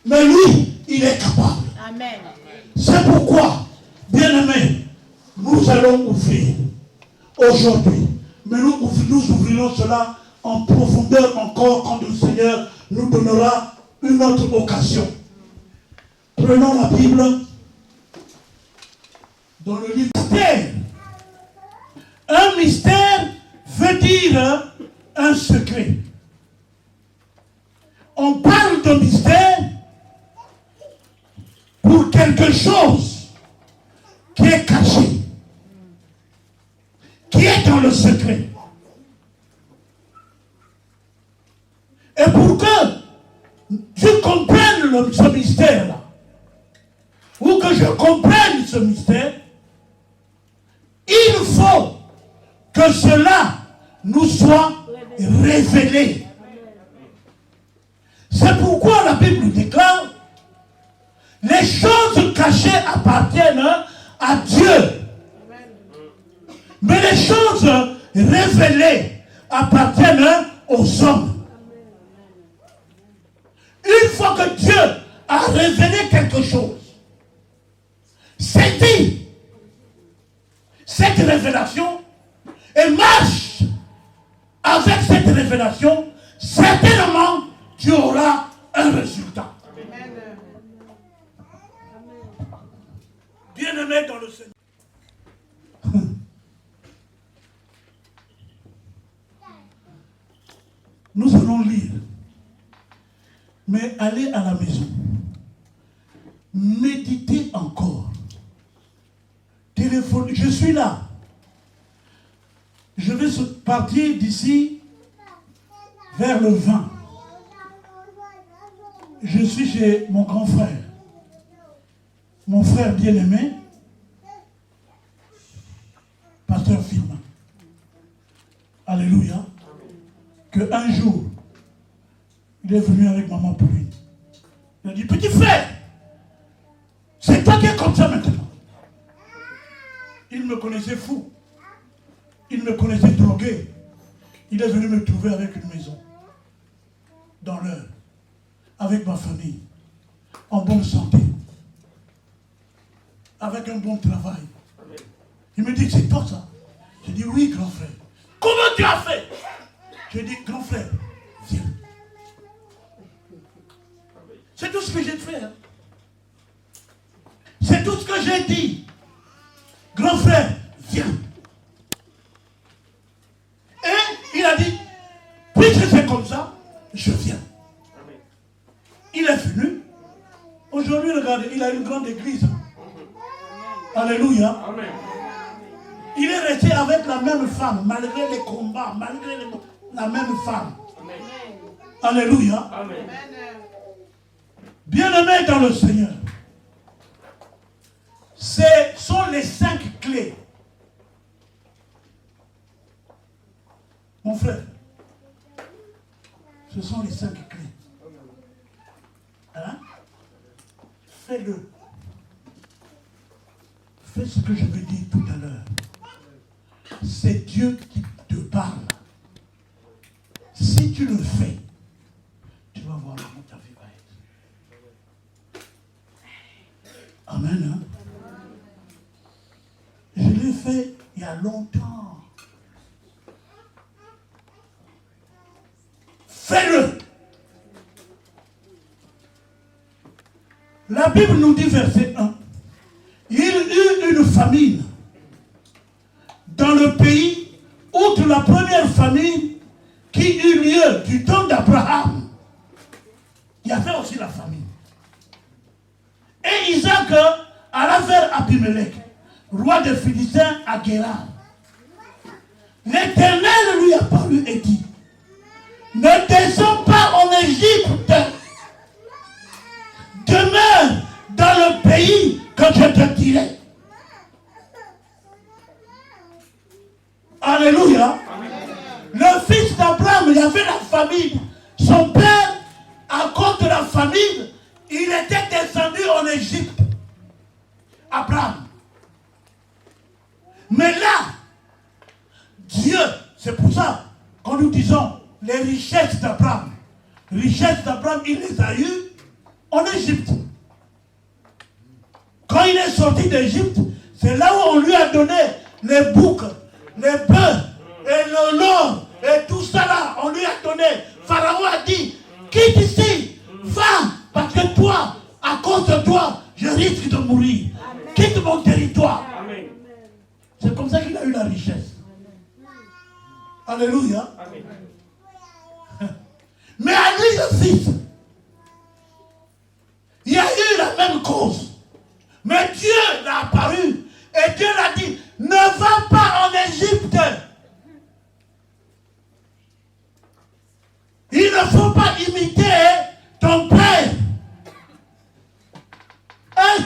mais lui, il est capable. Amen. C'est pourquoi, bien-aimés, nous allons ouvrir aujourd'hui. Mais nous ouvrirons cela en profondeur encore quand le Seigneur nous donnera une autre occasion. Prenons la Bible dans le livre mystère. Un mystère veut dire un secret. On parle de mystère pour quelque chose qui est caché, qui est dans le secret. Et pour que tu comprennes ce mystère-là, ou que je comprenne ce mystère, il faut que cela nous soit révélé. C'est pourquoi la Bible déclare, les choses cachées appartiennent à Dieu. Mais les choses révélées appartiennent aux hommes. Une fois que Dieu a révélé quelque chose, saisis cette révélation et marche avec cette révélation, certainement tu auras un résultat. Amen. Bien-aimé dans le Seigneur. Nous allons lire. Mais allez à la maison. méditez encore. Téléphone, je suis là. Je vais partir d'ici vers le 20. Je suis chez mon grand frère. Mon frère bien-aimé, pasteur Firmin. Alléluia. Que un jour, il est venu avec maman pour lui. Il a dit, petit frère, c'est toi qui es comme ça maintenant. Il me connaissait fou. Il me connaissait drogué. Il est venu me trouver avec une maison. Dans l'heure. Avec ma famille. En bonne santé. Avec un bon travail. Il me dit, c'est toi ça? Je dis, oui, grand frère. Comment tu as fait? Je dis, grand frère, viens. C'est tout ce que j'ai fait. Hein. C'est tout ce que j'ai dit. Grand frère, viens. Et il a dit, puisque c'est comme ça, je viens. Il est venu. Aujourd'hui, regardez, il a une grande église. Alléluia. Amen. Il est resté avec la même femme, malgré les combats, malgré la même femme. Amen. Alléluia. Amen. Bien-aimés dans le Seigneur, ce sont les 5 clés. Mon frère, ce sont les 5 clés. Hein? Fais-le. Fais ce que je me dis tout à l'heure. C'est Dieu qui te parle. Si tu le fais, tu vas voir comment ta vie va être. Amen. Hein? Je l'ai fait il y a longtemps. Fais-le. La Bible nous dit, verset 1, il y eut une famine dans le pays, outre la première famine qui eut lieu du temps d'Abraham. Il y avait aussi la famine. Et Isaac alla vers Abimelech, roi des Philistins à Guérar. L'Éternel lui apparut et dit, ne descends pas en Égypte, demeure dans le pays que je te dirai. Alléluia. Amen. Le fils d'Abraham, il y avait la famine. Son père, à cause de la famine, il était descendu en Égypte. Abraham. Mais là, Dieu, c'est pour ça quand nous disons les richesses d'Abraham. Richesses d'Abraham, il les a eues en Égypte. Quand il est sorti d'Égypte, c'est là où on lui a donné les boucs, les bœufs et l'or et tout ça là. On lui a donné. Pharaon a dit, quitte ici, va, parce que toi, à cause de toi, je risque de mourir. Amen. Quitte mon territoire. Amen. C'est comme ça qu'il a eu la richesse. Alléluia. Amen. Mais à lui le fils, il y a eu la même cause. Mais Dieu l'a apparu et Dieu l'a dit, ne va pas en Égypte. Il ne faut pas imiter ton père. Hein?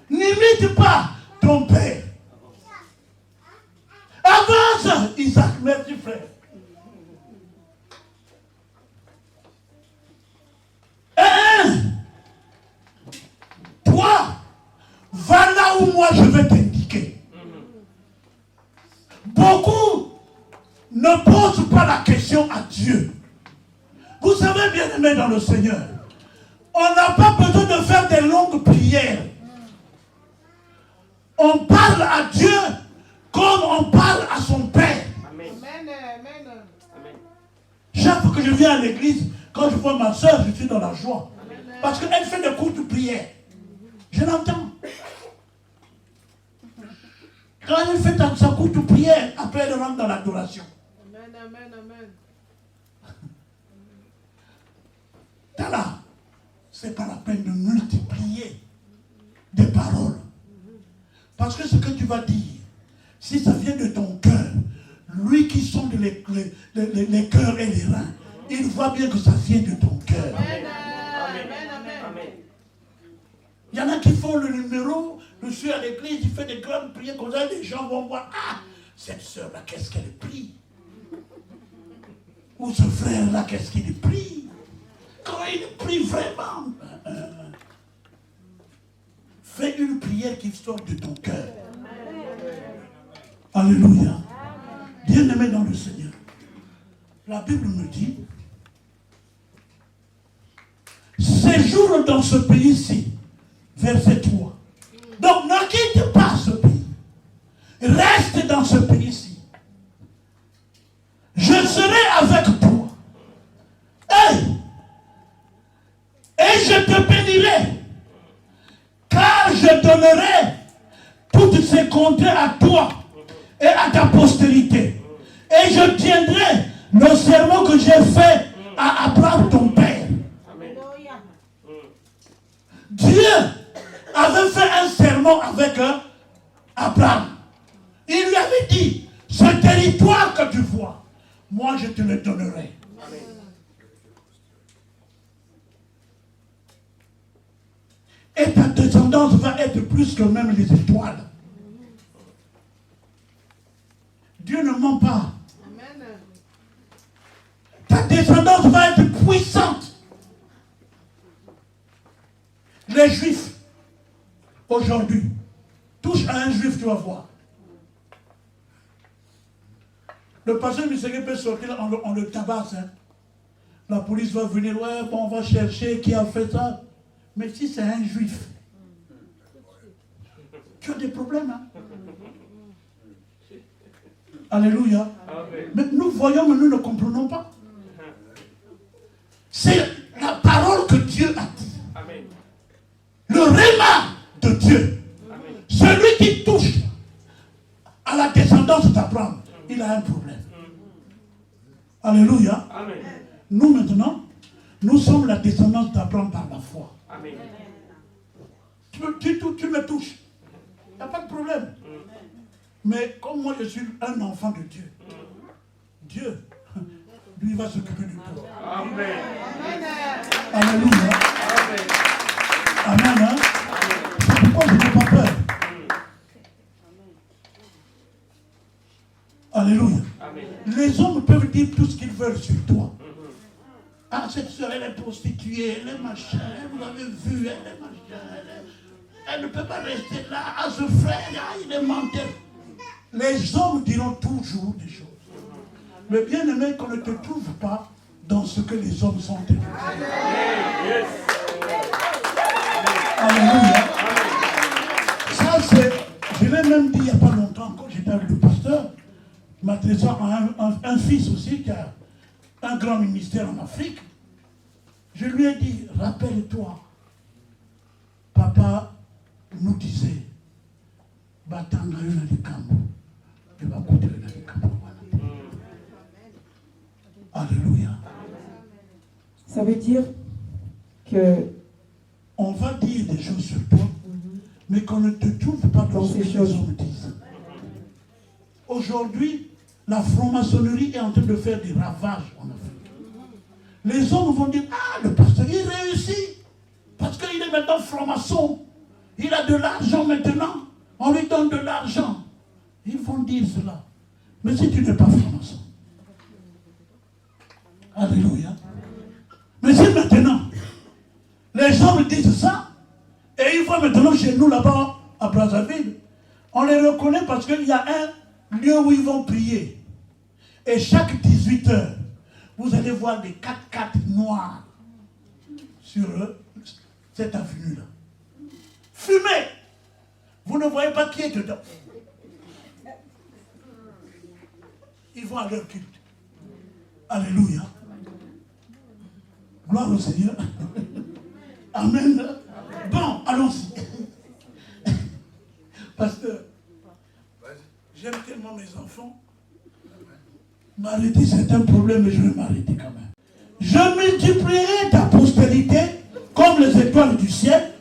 N'imite pas ton père. Avance, Isaac, merci frère. Toi, va là où moi je vais t'indiquer. Beaucoup ne posent pas la question à Dieu. Vous savez, bien aimé dans le Seigneur, on n'a pas besoin de faire des longues prières. On parle à Dieu comme on parle à son Père. Amen. Amen. Chaque fois que je viens à l'église, quand je vois ma soeur, je suis dans la joie. Parce qu'elle fait des courtes prières. Je l'entends. Quand elle fait sa courte prière, après elle rentre dans l'adoration. Amen, amen, amen. T'as là. c'est pas la peine de multiplier des paroles. Parce que ce que tu vas dire, si ça vient de ton cœur, lui qui sonde les cœurs et les reins, il voit bien que ça vient de ton cœur. Il y en a qui font le numéro, je suis à l'église, il fait des grandes prières comme ça, les gens vont voir, ah, cette soeur-là, qu'est-ce qu'elle prie? Ou ce frère-là, qu'est-ce qu'il prie? Quand il prie vraiment, fais une prière qui sort de ton cœur. Alléluia. Bien-aimé dans le Seigneur. La Bible me dit, séjourne dans ce pays-ci, verset 3. Donc ne quitte pas ce pays. Reste dans ce pays-ci. Je serai avec toi. Et je te bénirai. Car je donnerai toutes ces contrées à toi et à ta postérité. Et je tiendrai le serment que j'ai fait à Abraham ton père. Dieu avait fait un serment avec Abraham. Il lui avait dit, ce territoire que tu vois, moi je te le donnerai. Amen. Et ta descendance va être plus que même les étoiles. Dieu ne ment pas. Amen. Ta descendance va être puissante. Les Juifs, aujourd'hui, touche à un Juif, tu vas voir. Le pasteur Misségué peut sortir, on le tabasse. Hein. La police va venir, ouais, bon, on va chercher qui a fait ça. Mais si c'est un Juif, tu as des problèmes. Hein. Alléluia. Amen. Mais nous voyons, mais nous ne comprenons pas. C'est la parole que Dieu a dit. Amen. Le réma de Dieu. Amen. Celui qui touche à la descendance d'Abraham, il a un problème. Alléluia. Amen. Nous maintenant, nous sommes la descendance d'Abraham par la foi. Amen. Tu me touches. Il n'y a pas de problème. Mais comme moi je suis un enfant de Dieu, Dieu, lui va s'occuper de toi. Amen. Alléluia. Amen. Amen. C'est pourquoi je n'ai pas peur. Alléluia. Amen. Les hommes peuvent dire tout ce qu'ils veulent sur toi. Ah, cette soeur, elle est prostituée, elle est machin, vous avez vu, elle est machin, elle ne peut pas rester là. Ah, ce frère, ah, il est menteur. Les hommes diront toujours des choses. Mais bien aimé, qu'on ne te trouve pas dans ce que les hommes sont. Amen. Alléluia. Ça, c'est, je l'ai même dit il n'y a pas longtemps, quand j'étais avec le pasteur, m'adressant à un fils aussi qui a un grand ministère en Afrique. Je lui ai dit, rappelle-toi, papa nous disait, Batanga yona likambo, et va goûter le likambo. Alléluia. Ça veut dire que on va dire des choses sur toi, mais qu'on ne te trouve pas dans ce que les hommes disent. Aujourd'hui, la franc-maçonnerie est en train de faire des ravages en Afrique. Les hommes vont dire, ah, le pasteur, il réussit. Parce qu'il est maintenant franc-maçon. Il a de l'argent maintenant. On lui donne de l'argent. Ils vont dire cela. Mais si tu n'es pas franc-maçon. Alléluia. Mais si maintenant, les hommes disent ça, et ils vont maintenant chez nous là-bas, à Brazzaville, on les reconnaît parce qu'il y a un lieu où ils vont prier. Et chaque 18 heures, vous allez voir des 4x4 noirs sur cette avenue-là. Fumée. Vous ne voyez pas qui est dedans. Ils vont à leur culte. Alléluia. Gloire au Seigneur. Amen. Bon, allons-y. Pasteur, j'aime tellement mes enfants. M'arrêter, c'est un problème, mais je vais m'arrêter quand même. Je multiplierai ta prospérité comme comme les étoiles du ciel.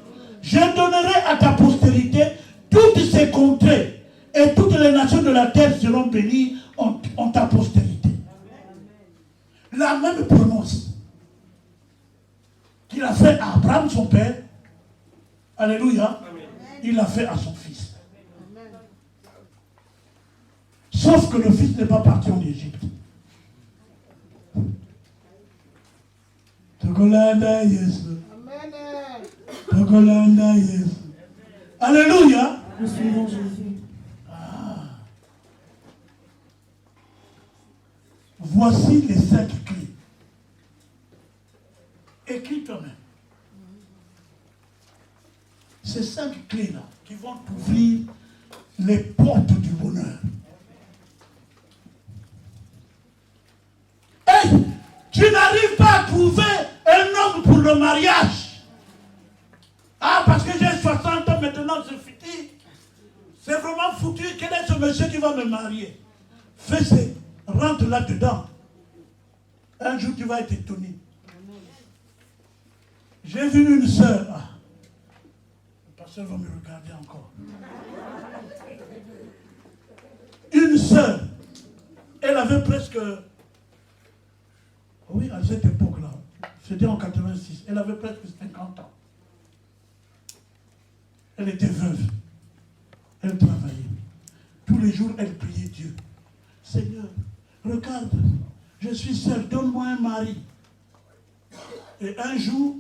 Je donnerai à ta postérité toutes ces contrées, et toutes les nations de la terre seront bénies en ta postérité. La même promesse qu'il a fait à Abraham, son père, alléluia, il l'a fait à son fils. Sauf que le fils n'est pas parti en Égypte. Togolanda Yesu. Togolanda Yesu. Alléluia. Nous suivons Jésus. Voici les 5 clés. Écris toi-même. Ces 5 clés-là qui vont t'ouvrir les portes du bonheur. Hey, tu n'arrives pas à trouver un homme pour le mariage. Ah, parce que j'ai 60 ans maintenant, c'est fini. C'est vraiment foutu. Quel est ce monsieur qui va me marier? Fais-le. Rentre là-dedans. Un jour, tu vas être étonné. J'ai vu une sœur. Ah, le pasteur va me regarder encore. Une sœur. Elle avait presque... Oui, à cette époque-là. C'était en 86. Elle avait presque 50 ans. Elle était veuve. Elle travaillait. Tous les jours, elle priait Dieu. Seigneur, regarde, je suis seule, donne-moi un mari. Et un jour,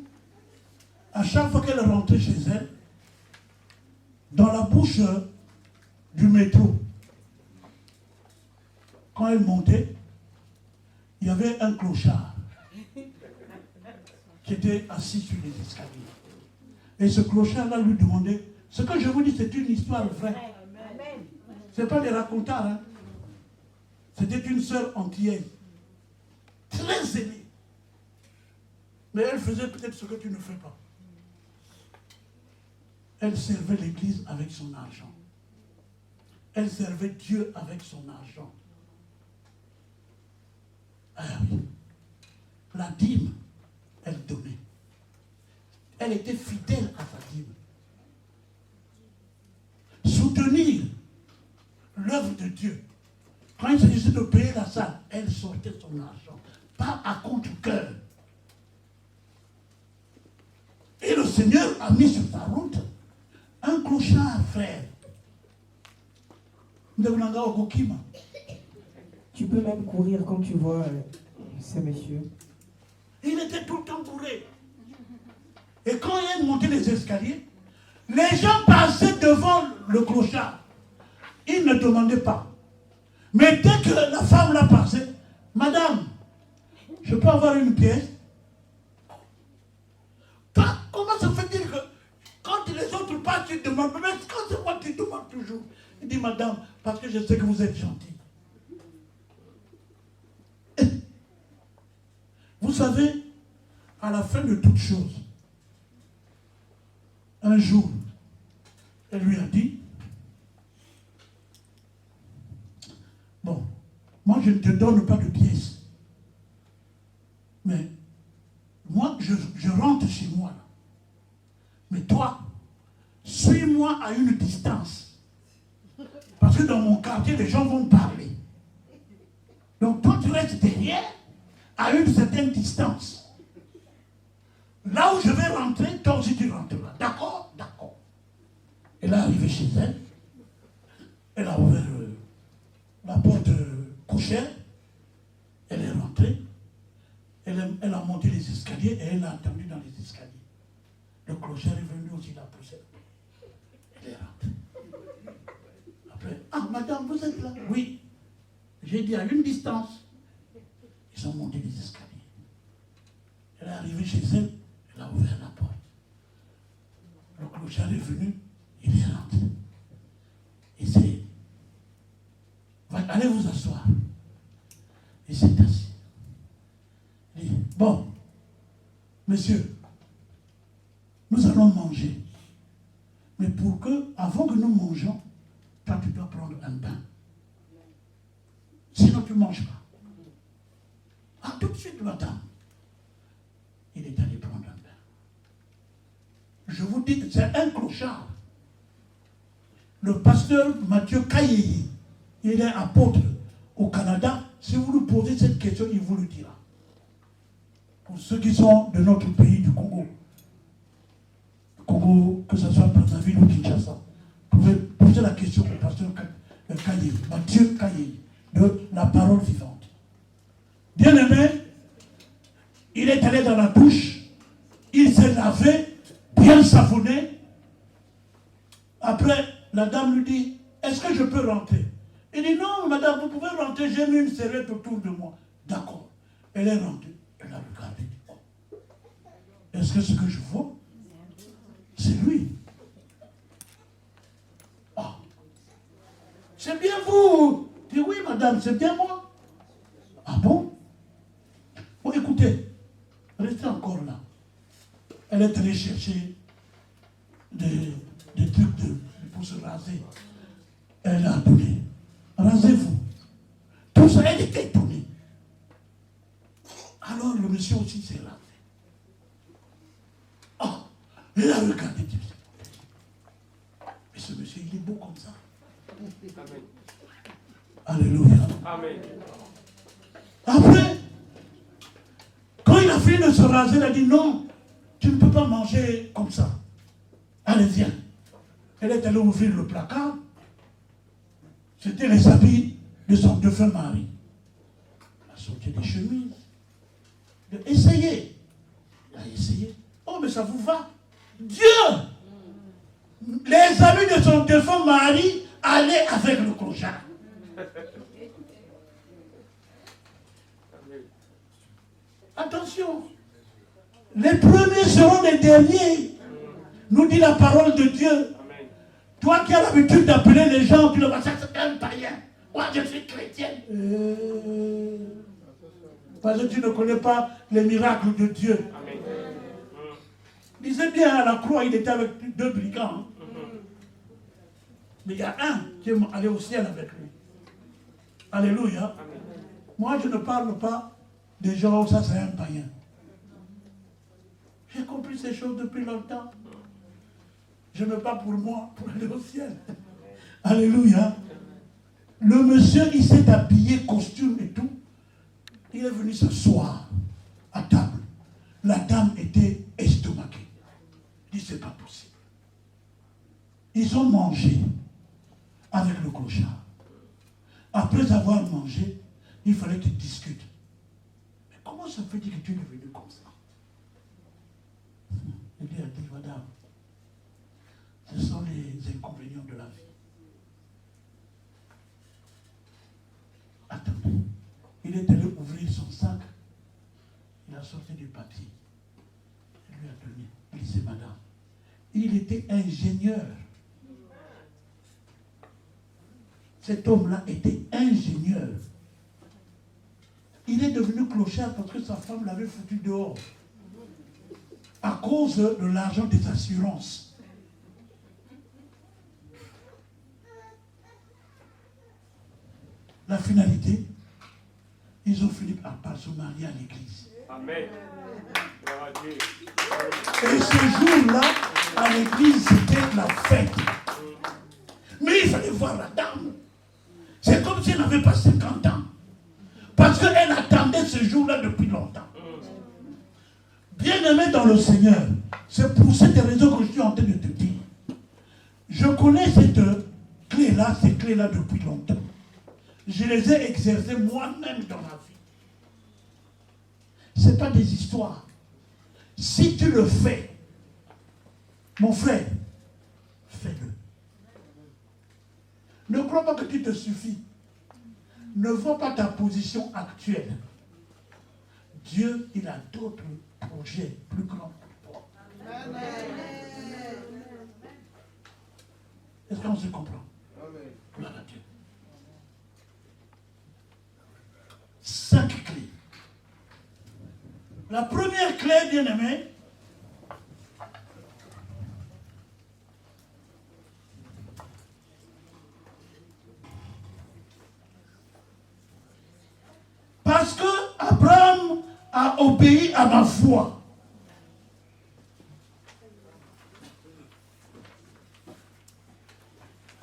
à chaque fois qu'elle rentrait chez elle, dans la bouche du métro, quand elle montait, il y avait un clochard qui était assis sur les escaliers. Et ce clochard-là lui demandait, ce que je vous dis, c'est une histoire vraie. Ce n'est pas des racontards, hein. C'était une sœur antillaise, très aimée. Mais elle faisait peut-être ce que tu ne fais pas. Elle servait l'église avec son argent. Elle servait Dieu avec son argent. Ah oui. La dîme, elle donnait. Elle était fidèle à sa dîme. Soutenir l'œuvre de Dieu. Quand il s'agissait de payer la salle, elle sortait son argent. Pas à contre-cœur. Et le Seigneur a mis sur sa route un clochard, frère. Tu peux même courir quand tu vois ces messieurs. Il était tout le temps bourré. Et quand il montait les escaliers, les gens passaient devant le clochard. Ils ne demandaient pas. Mais dès que la femme l'a passé, madame, je peux avoir une pièce? Comment ça fait-il que quand les autres passent, tu demandes, mais quand c'est moi qui demande toujours? Il dit, madame, parce que je sais que vous êtes gentil. Vous savez, à la fin de toute chose, un jour, elle lui a dit, bon, moi je ne te donne pas de pièces, mais moi je rentre chez moi là. Mais toi, suis-moi à une distance. Parce que dans mon quartier, les gens vont parler. Donc toi tu restes derrière, à une certaine distance. Là où je vais rentrer, toi aussi tu rentreras. D'accord? D'accord. Elle est arrivée chez elle. Elle a ouvert la porte couchère. Elle est rentrée. Elle a monté les escaliers et elle a attendu dans les escaliers. Le clochard est venu aussi la pousser. Elle est rentrée. Après, ah madame, vous êtes là? Oui. J'ai dit à une distance. Ils ont monté les escaliers. Elle est arrivée chez elle. Elle a ouvert la porte. Le clochard est venu. Il est rentré. Il s'est... Allez vous asseoir. Il s'est assis. Il dit, bon, monsieur, nous allons manger. Mais pour que, avant que nous mangeons, toi tu dois prendre un bain. Sinon tu ne manges pas. Ah, tout de suite, madame. Il est allé prendre un bain. Je vous dis, c'est un clochard. Le pasteur Mathieu Kayeyi, il est apôtre au Canada. Si vous lui posez cette question, il vous le dira. Pour ceux qui sont de notre pays, du Congo, que ce soit Brazzaville ou Kinshasa, vous pouvez poser la question au pasteur Kayeyi, Mathieu Kayeyi, de la parole vivante. Bien aimé, il est allé dans la douche, il s'est lavé, bien savonné. Après, la dame lui dit, est-ce que je peux rentrer? Il dit, non, madame, vous pouvez rentrer, j'ai mis une serviette autour de moi. D'accord. Elle est rentrée, elle a regardé. Est-ce que ce que je vois, c'est lui? Ah. C'est bien vous? Je dis, oui, madame, c'est bien moi. Ah bon? Bon, écoutez, restez encore là. Elle est allée chercher des trucs pour se raser. Elle a donné. Rasez-vous. Tout ça, elle était étonnée. Alors le monsieur aussi s'est rasé. Ah, elle a regardé. Mais ce monsieur, il est beau comme ça. Amen. Alléluia. Amen. Après, quand il a fini de se raser, il a dit non, tu ne peux pas manger comme ça. Allez, viens. Elle est allée ouvrir le placard. C'était les habits de son défunt mari. Elle a sorti des chemises. Essayez. Elle a essayé. Oh, mais ça vous va? Dieu! Les amis de son défunt mari allaient avec le clochard. Attention. Les premiers seront les derniers. Nous dit la parole de Dieu. Toi qui as l'habitude d'appeler les gens, tu le vois, ça c'est un païen. Moi je suis chrétienne. Parce que tu ne connais pas les miracles de Dieu. Amen. Lisez bien, à la croix, il était avec 2 brigands. Mais il y a un qui est allé au ciel avec lui. Alléluia. Amen. Moi je ne parle pas des gens où ça c'est un païen. J'ai compris ces choses depuis longtemps. Je ne veux pas pour moi, pour aller au ciel. Alléluia. Le monsieur, il s'est habillé, costume et tout. Il est venu s'asseoir à table. La dame était estomaquée. Il dit, c'est pas possible. Ils ont mangé avec le clochard. Après avoir mangé, il fallait qu'ils discutent. Mais comment ça fait dire que tu es devenu comme ça? Il dit, madame, ce sont les inconvénients de la vie. Attendez. Il est allé ouvrir son sac. Il a sorti du papier. Il lui a donné. Il disait, madame, il était ingénieur. Cet homme-là était ingénieur. Il est devenu clochard parce que sa femme l'avait foutu dehors. À cause de l'argent des assurances. La finalité, ils ont fini par se marier à l'église. Amen. Et ce jour-là, à l'église, c'était la fête. Mais il fallait voir la dame. C'est comme si elle n'avait pas 50 ans. Parce qu'elle attendait ce jour-là depuis longtemps. Bien-aimé dans le Seigneur, c'est pour cette raison que je suis en train de te dire. Je connais cette clé-là, ces clés-là depuis longtemps. Je les ai exercées moi-même dans la vie. Ce n'est pas des histoires. Si tu le fais, mon frère, fais-le. Ne crois pas que tu te suffis. Ne vois pas ta position actuelle. Dieu, il a d'autres projets plus grands que toi. Est-ce qu'on se comprend? Gloire à Dieu. 5 clés. La première clé, bien aimé, parce que Abraham a obéi à ma foi.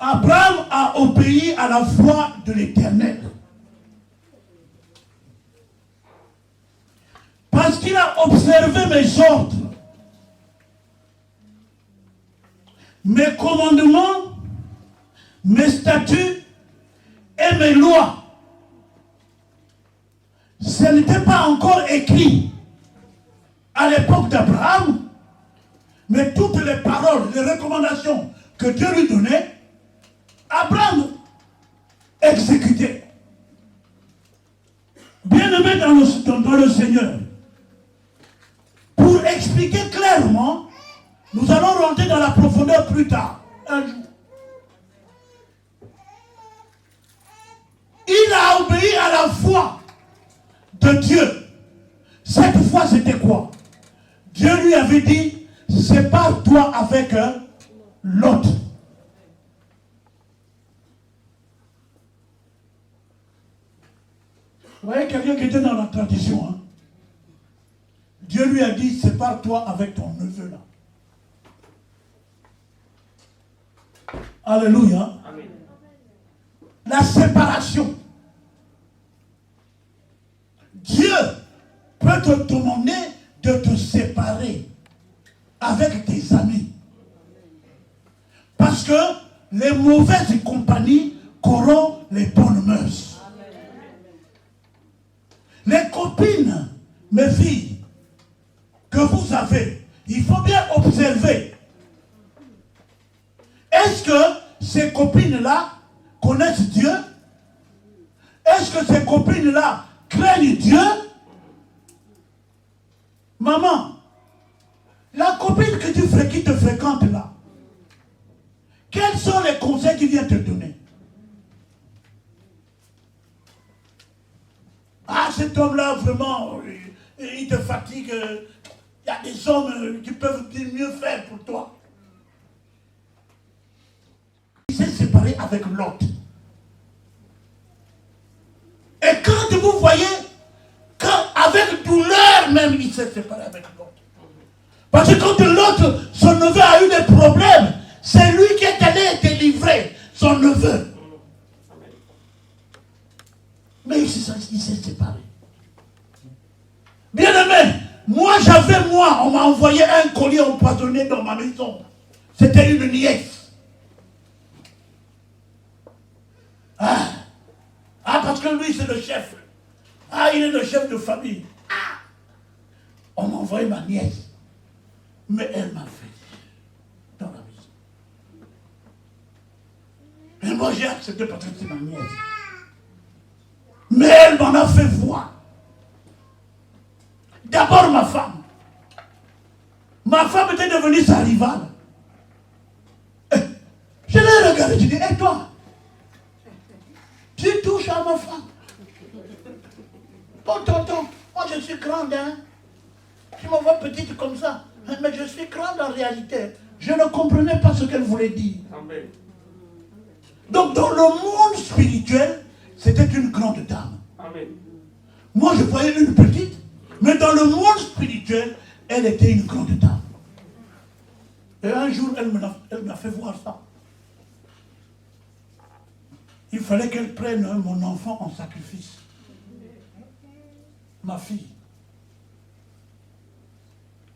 Abraham a obéi à la voix de l'Éternel. Parce qu'il a observé mes ordres, mes commandements, mes statuts et mes lois. Ce n'était pas encore écrit à l'époque d'Abraham, mais toutes les paroles, les recommandations que Dieu lui donnait, Abraham exécutait. Bien-aimé dans le Seigneur, pour expliquer clairement, nous allons rentrer dans la profondeur plus tard, un jour. Il a obéi à la voix de Dieu. Cette voix, c'était quoi? Dieu lui avait dit, sépare-toi avec l'autre. Vous voyez quelqu'un qui était dans la tradition. Hein? Dieu lui a dit, sépare-toi avec ton neveu là. Alléluia. Amen. La séparation. Dieu peut te demander de te séparer avec tes amis. Parce que les mauvaises compagnies corrompent les bonnes mœurs. Les copines, mes filles, que vous avez, il faut bien observer. Est-ce que ces copines-là connaissent Dieu? Est-ce que ces copines-là craignent Dieu? Maman, la copine qui te fréquente là, quels sont les conseils qu'il vient te donner? Ah, cet homme-là, vraiment, il te fatigue. Il y a des hommes qui peuvent mieux faire pour toi. Il s'est séparé avec l'autre. Et quand vous voyez qu'avec douleur même, il s'est séparé avec l'autre. Parce que quand l'autre, son neveu a eu des problèmes, c'est lui qui est allé délivrer son neveu. Mais il s'est séparé. Bien aimé, on m'a envoyé un colis empoisonné dans ma maison. C'était une nièce. Parce que lui, c'est le chef. Il est le chef de famille. On m'a envoyé ma nièce. Mais elle m'a fait dans la maison. Et moi, j'ai accepté parce que c'est ma nièce. Mais elle m'en a fait voir. D'abord ma femme. Ma femme était devenue sa rivale. Je l'ai regardé, je dis, et toi? Tu touches à ma femme. Oh tonton, moi je suis grande, hein. Tu me vois petite comme ça. Mais je suis grande en réalité. Je ne comprenais pas ce qu'elle voulait dire. Amen. Donc dans le monde spirituel, c'était une grande dame. Amen. Moi, je voyais une petite, mais dans le monde spirituel, elle était une grande dame. Et un jour, elle m'a fait voir ça. Il fallait qu'elle prenne mon enfant en sacrifice. Ma fille.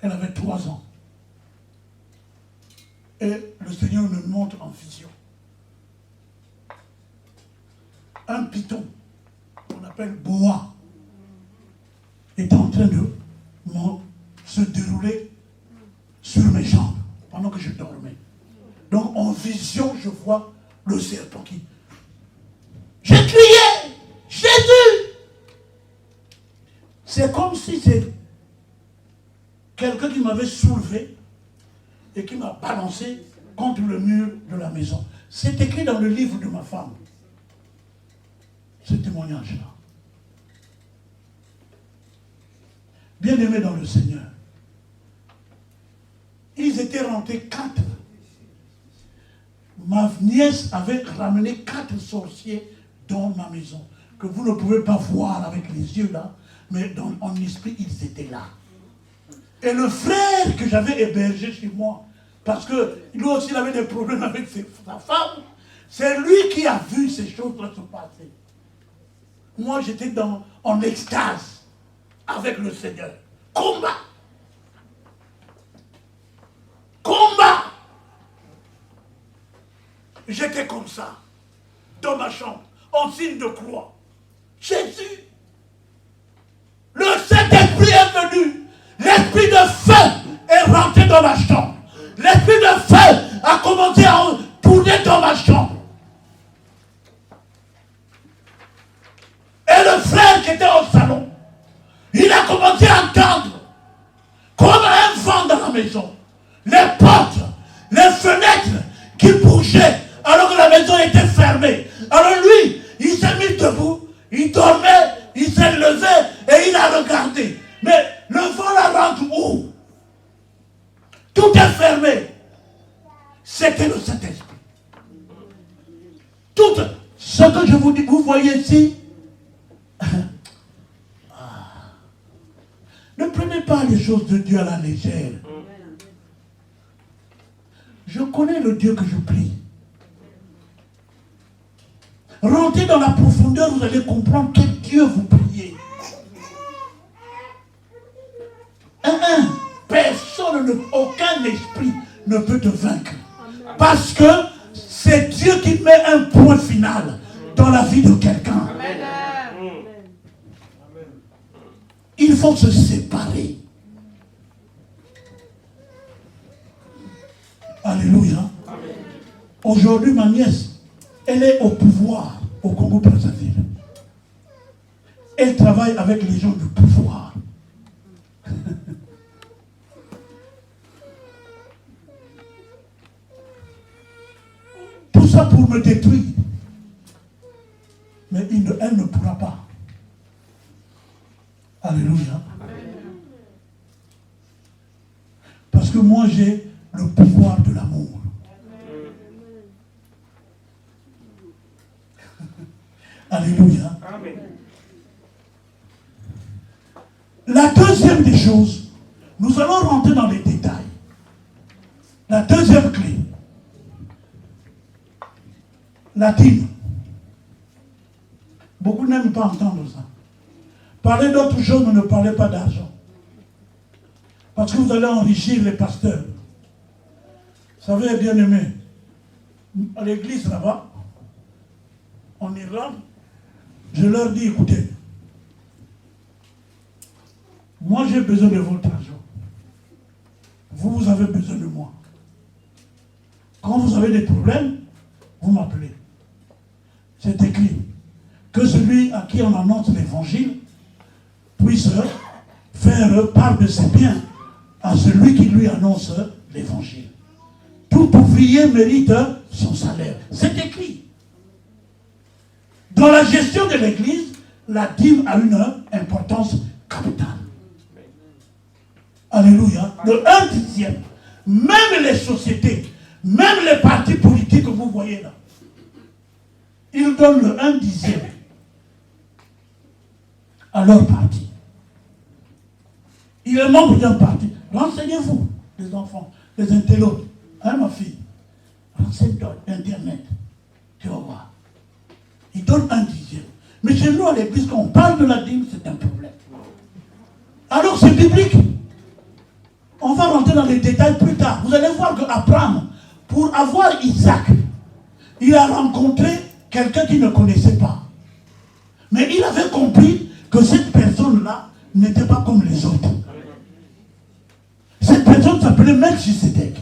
Elle avait 3 ans. Et le Seigneur me montre en vision. Un python, qu'on appelle boa, est en train de se dérouler sur mes jambes pendant que je dormais. Donc en vision, je vois le serpent qui... J'ai crié, Jésus! C'est comme si c'est quelqu'un qui m'avait soulevé et qui m'a balancé contre le mur de la maison. C'est écrit dans le livre de ma femme. Ce témoignage-là. Bien-aimés dans le Seigneur, ils étaient rentrés 4. Ma nièce avait ramené 4 sorciers dans ma maison, que vous ne pouvez pas voir avec les yeux là, mais en esprit, ils étaient là. Et le frère que j'avais hébergé chez moi, parce que lui aussi il avait des problèmes avec sa femme, C'est lui qui a vu ces choses-là se passer. Moi, j'étais en extase avec le Seigneur. Combat. Combat. J'étais comme ça, dans ma chambre, en signe de croix. Jésus, le Saint-Esprit est venu. L'esprit de feu est rentré dans ma chambre. L'esprit de feu a commencé à tourner dans ma chambre. Et le frère qui était au salon, il a commencé à entendre comme un vent dans la maison. Les portes, les fenêtres qui bougeaient alors que la maison était fermée. Alors lui, il s'est mis debout, il dormait, il s'est levé et il a regardé. Mais le vent la rentre où? Tout est fermé. C'était le Saint-Esprit. Tout ce que je vous dis, vous voyez ici, ne prenez pas les choses de Dieu à la légère. Je connais le Dieu que je prie. Rentrez dans la profondeur, vous allez comprendre quel Dieu vous priez. Personne, aucun esprit ne peut te vaincre. Parce que c'est Dieu qui met un point final dans la vie de quelqu'un. Il faut se séparer. Alléluia. Aujourd'hui, ma nièce, elle est au pouvoir au Congo-Brazzaville. Elle travaille avec les gens du pouvoir. Tout ça pour me détruire. Mais elle ne pourra pas. Alléluia. Parce que moi, j'ai le pouvoir de l'amour. Alléluia. Amen. La deuxième des choses, nous allons rentrer dans les détails. La deuxième clé, la dîme. Beaucoup n'aiment pas entendre ça. Parlez d'autres choses, mais ne parlez pas d'argent. Parce que vous allez enrichir les pasteurs. Vous savez, bien aimé, à l'église là-bas, en Irlande, je leur dis, écoutez, moi j'ai besoin de votre argent. Vous avez besoin de moi. Quand vous avez des problèmes, vous m'appelez. C'est écrit que celui à qui on annonce l'évangile puisse faire part de ses biens à celui qui lui annonce l'évangile. Tout ouvrier mérite son salaire. C'est écrit. Dans la gestion de l'église, la dîme a une importance capitale. Alléluia. Le 1/10. Même les sociétés, même les partis politiques que vous voyez là, ils donnent le 1/10 à leur parti. Il est membre d'un parti. Renseignez-vous, les enfants, les intellos. Hein, ma fille? Renseigne-toi, Internet. Tu vas voir. Il donne 1/10. Mais chez nous, à l'église, quand on parle de la dîme, c'est un problème. Alors, c'est biblique. On va rentrer dans les détails plus tard. Vous allez voir qu'Abraham, pour avoir Isaac, il a rencontré quelqu'un qu'il ne connaissait pas. Mais il avait compris que cette personne-là n'était pas comme les autres. Cette personne s'appelait Melchisedec.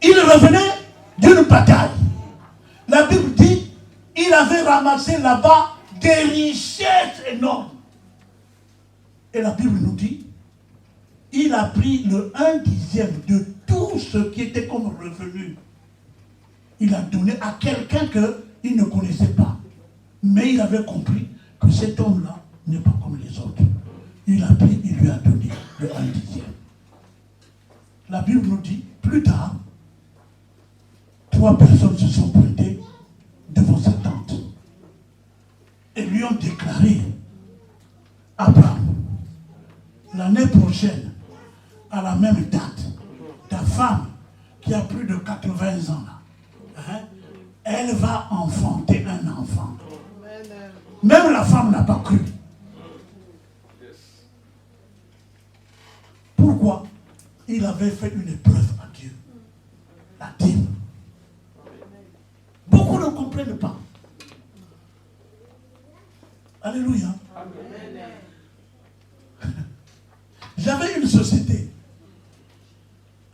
Il revenait d'une bataille. La Bible dit, il avait ramassé là-bas des richesses énormes. Et la Bible nous dit, il a pris le 1/10 de tout ce qui était comme revenu. Il a donné à quelqu'un qu'il ne connaissait pas. Mais il avait compris que cet homme-là n'est pas comme les autres. Il a pris, il lui a donné le 1/10. La Bible nous dit, plus tard, 3 personnes se sont pointées devant sa tente et lui ont déclaré, Abraham, l'année prochaine, à la même date, ta femme qui a plus de 80 ans là, hein, elle va enfanter un enfant. Amen. Même la femme n'a pas cru. Pourquoi? Il avait fait une épreuve à Dieu. La dîme. Beaucoup ne comprennent pas. Alléluia. J'avais une société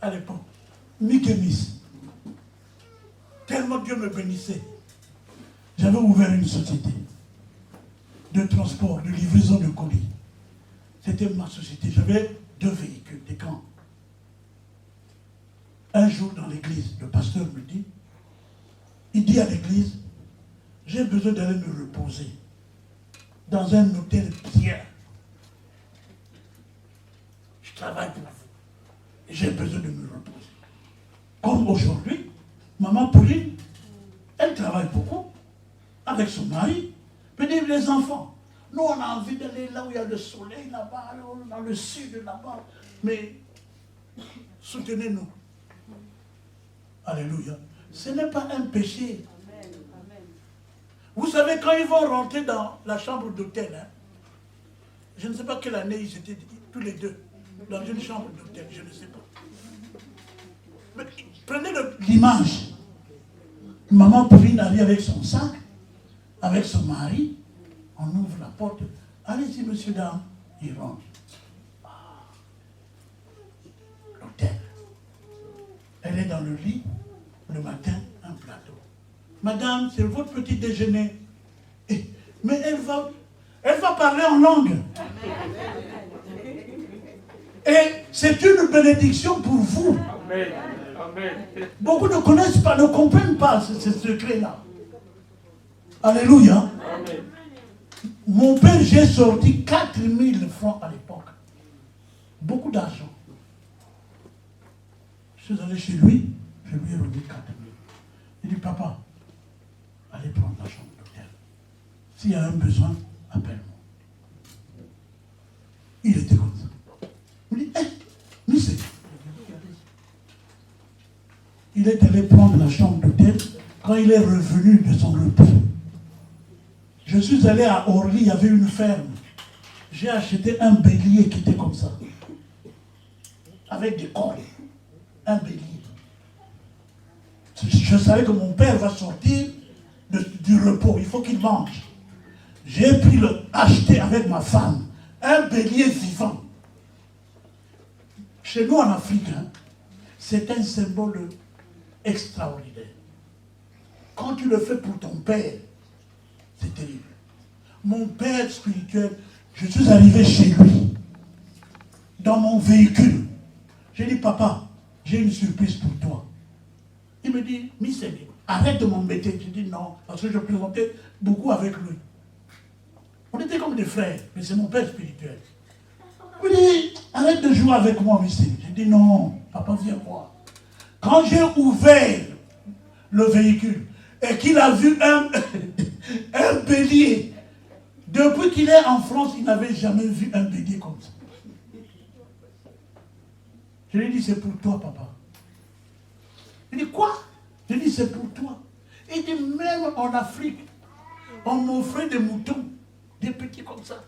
à l'époque, Mikemis. Tellement Dieu me bénissait. J'avais ouvert une société de transport, de livraison de colis. C'était ma société. J'avais 2 véhicules, des grands. Un jour dans l'église, le pasteur me dit, il dit à l'église, j'ai besoin d'aller me reposer dans un hôtel pierre. Je travaille pour vous. Et j'ai besoin de me reposer. Comme aujourd'hui, maman Pauline, elle travaille beaucoup avec son mari. Mais les enfants, nous on a envie d'aller là où il y a le soleil, là-bas, dans le sud, là-bas. Mais soutenez-nous. Alléluia. Ce n'est pas un péché. Vous savez, quand ils vont rentrer dans la chambre d'hôtel, hein, je ne sais pas quelle année ils étaient tous les deux dans une chambre d'hôtel, je ne sais pas. Mais prenez l'image. Maman Pauline arrive avec son sac, avec son mari, on ouvre la porte. Allez-y, monsieur, dame. Il rentre. Ah. L'hôtel. Elle est dans le lit, le matin, un plateau. Madame, c'est votre petit déjeuner. Mais elle va parler en langue. Et c'est une bénédiction pour vous. Amen. Amen. Beaucoup ne connaissent pas, ne comprennent pas ce secret-là. Alléluia. Amen. Mon père, j'ai sorti 4000 francs à l'époque. Beaucoup d'argent. Je suis allé chez lui, je lui ai remis 4000. Il dit, papa, allez prendre la chambre d'hôtel. S'il y a un besoin, appelle-moi. Il était comme ça. Il dit, mais c'est... Il est allé prendre la chambre d'hôtel quand il est revenu de son repos. Je suis allé à Orly, il y avait une ferme. J'ai acheté un bélier qui était comme ça. Avec des cornes. Un bélier. Je savais que mon père va sortir du repos. Il faut qu'il mange. J'ai acheté avec ma femme un bélier vivant. Chez nous en Afrique, hein, c'est un symbole extraordinaire. Quand tu le fais pour ton père, c'est terrible. Mon père spirituel, je suis arrivé chez lui, dans mon véhicule. J'ai dit, papa, j'ai une surprise pour toi. Il me dit, Missé, arrête de m'embêter. J'ai dit non, parce que je plaisantais beaucoup avec lui. On était comme des frères, mais c'est mon père spirituel. Il me dit, arrête de jouer avec moi, Missé. J'ai dit non, papa, viens voir. Quand j'ai ouvert le véhicule et qu'il a vu un bélier, depuis qu'il est en France, il n'avait jamais vu un bélier comme ça. Je lui ai dit, c'est pour toi, papa. Il dit, quoi? Je lui ai dit, c'est pour toi. Il dit, même en Afrique, on m'offrait des moutons, des petits comme ça.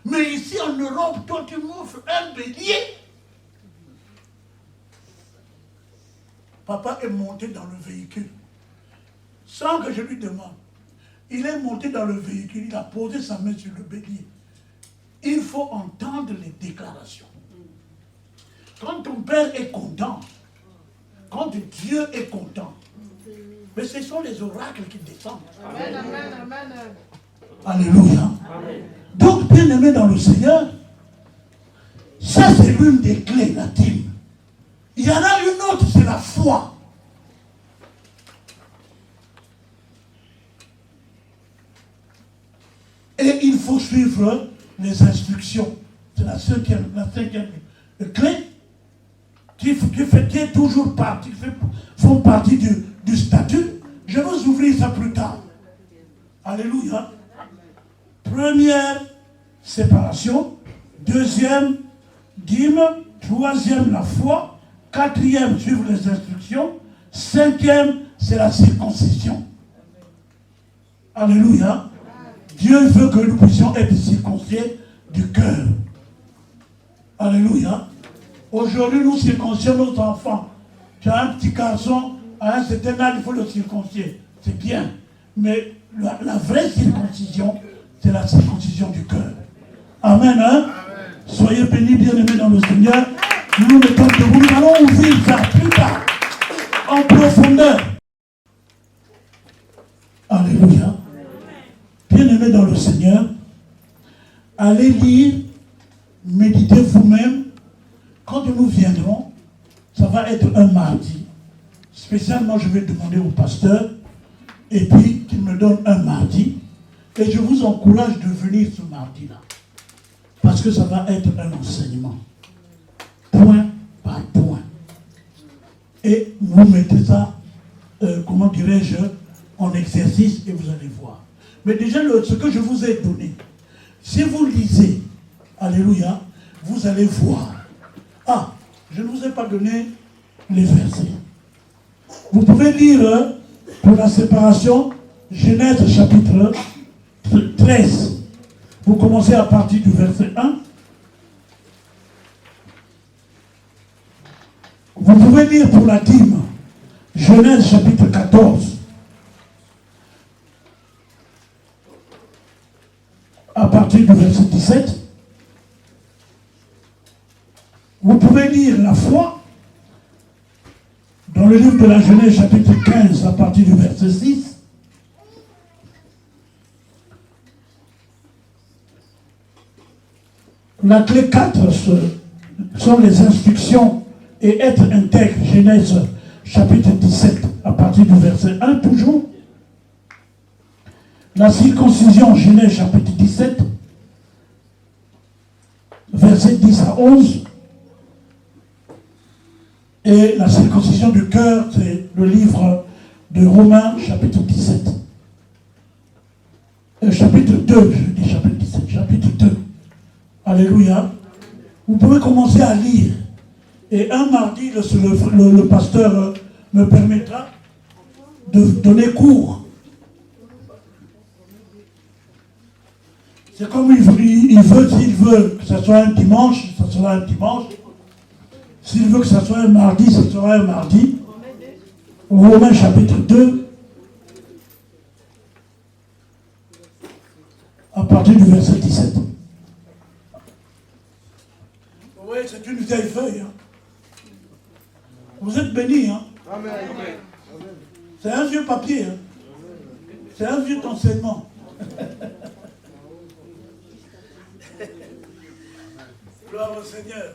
Mais ici en Europe, toi, tu m'offres un bélier. Papa est monté dans le véhicule, sans que je lui demande. Il est monté dans le véhicule, il a posé sa main sur le bélier. Il faut entendre les déclarations. Quand ton père est content, quand Dieu est content, mais ce sont les oracles qui descendent. Amen, amen, amen. Alléluia. Amen. Donc, bien-aimé dans le Seigneur, ça c'est l'une des clés, la dîme. Il y en a une autre, c'est la foi. Et il faut suivre les instructions. C'est la cinquième clé qui est toujours partie, font partie du statut. Je vais vous ouvrir ça plus tard. Alléluia. Première, séparation. Deuxième, dîme. Troisième, la foi. Quatrième, suivre les instructions. Cinquième, c'est la circoncision. Alléluia. Dieu veut que nous puissions être circoncis du cœur. Alléluia. Aujourd'hui, nous circoncions nos enfants. Tu as un petit garçon, à un certain âge, il faut le circoncier. C'est bien. Mais la vraie circoncision, c'est la circoncision du cœur. Amen. Hein? Amen. Soyez bénis, bien-aimés dans le Seigneur. Nous nous mettons debout. Nous allons ouvrir ça plus tard, en profondeur. Alléluia. Bien-aimés dans le Seigneur, allez lire, méditez vous-même. Quand nous viendrons, ça va être un mardi. Spécialement, je vais demander au pasteur, et puis qu'il me donne un mardi. Et je vous encourage de venir ce mardi-là. Parce que ça va être un enseignement. Point par point. Et vous mettez ça, comment dirais-je, en exercice et vous allez voir. Mais déjà, ce que je vous ai donné, si vous lisez, alléluia, vous allez voir. Ah, je ne vous ai pas donné les versets. Vous pouvez lire pour la séparation, Genèse chapitre 13. Vous commencez à partir du verset 1. Vous pouvez lire pour la dîme, Genèse chapitre 14. À partir du verset 17. Vous pouvez lire la foi dans le livre de la Genèse chapitre 15 à partir du verset 6. La clé 4 sont les instructions et être intègre, Genèse chapitre 17 à partir du verset 1 toujours. La circoncision, Genèse chapitre 17, verset 10 à 11. Et la circoncision du cœur, c'est le livre de Romains, chapitre 17. Chapitre 2, je dis chapitre 17, chapitre 2. Alléluia. Vous pouvez commencer à lire. Et un mardi, le pasteur me permettra de donner cours. C'est comme il veut, s'il veut que ce soit un dimanche, ça sera un dimanche. S'il veut que ce soit un mardi, ce sera un mardi. Romains chapitre 2, à partir du verset 17. Oui, c'est une vieille feuille. Hein. Vous êtes bénis. Hein. Amen. C'est un vieux papier. Hein. C'est un vieux enseignement. Gloire au Seigneur.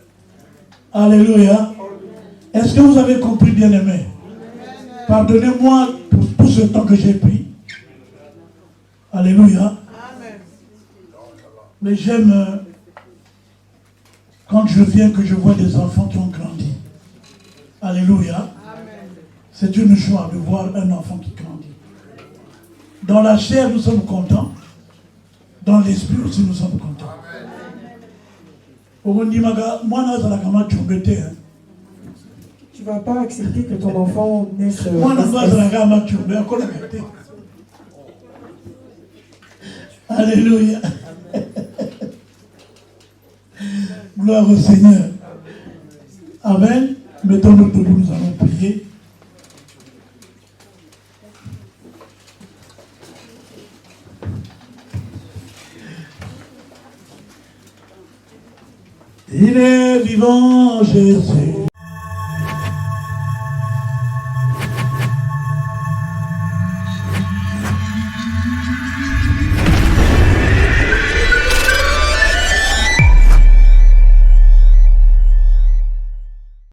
Alléluia. Est-ce que vous avez compris, bien-aimés? Pardonnez-moi pour tout ce temps que j'ai pris. Alléluia. Mais j'aime quand je viens que je vois des enfants qui ont grandi. Alléluia. C'est une joie de voir un enfant qui grandit. Dans la chair, nous sommes contents. Dans l'esprit aussi, nous sommes contents. Tu ne vas pas accepter que ton enfant naisse. Alléluia. Gloire au Seigneur. Amen. Mettons-nous debout, nous allons prier. Il est vivant, Jésus.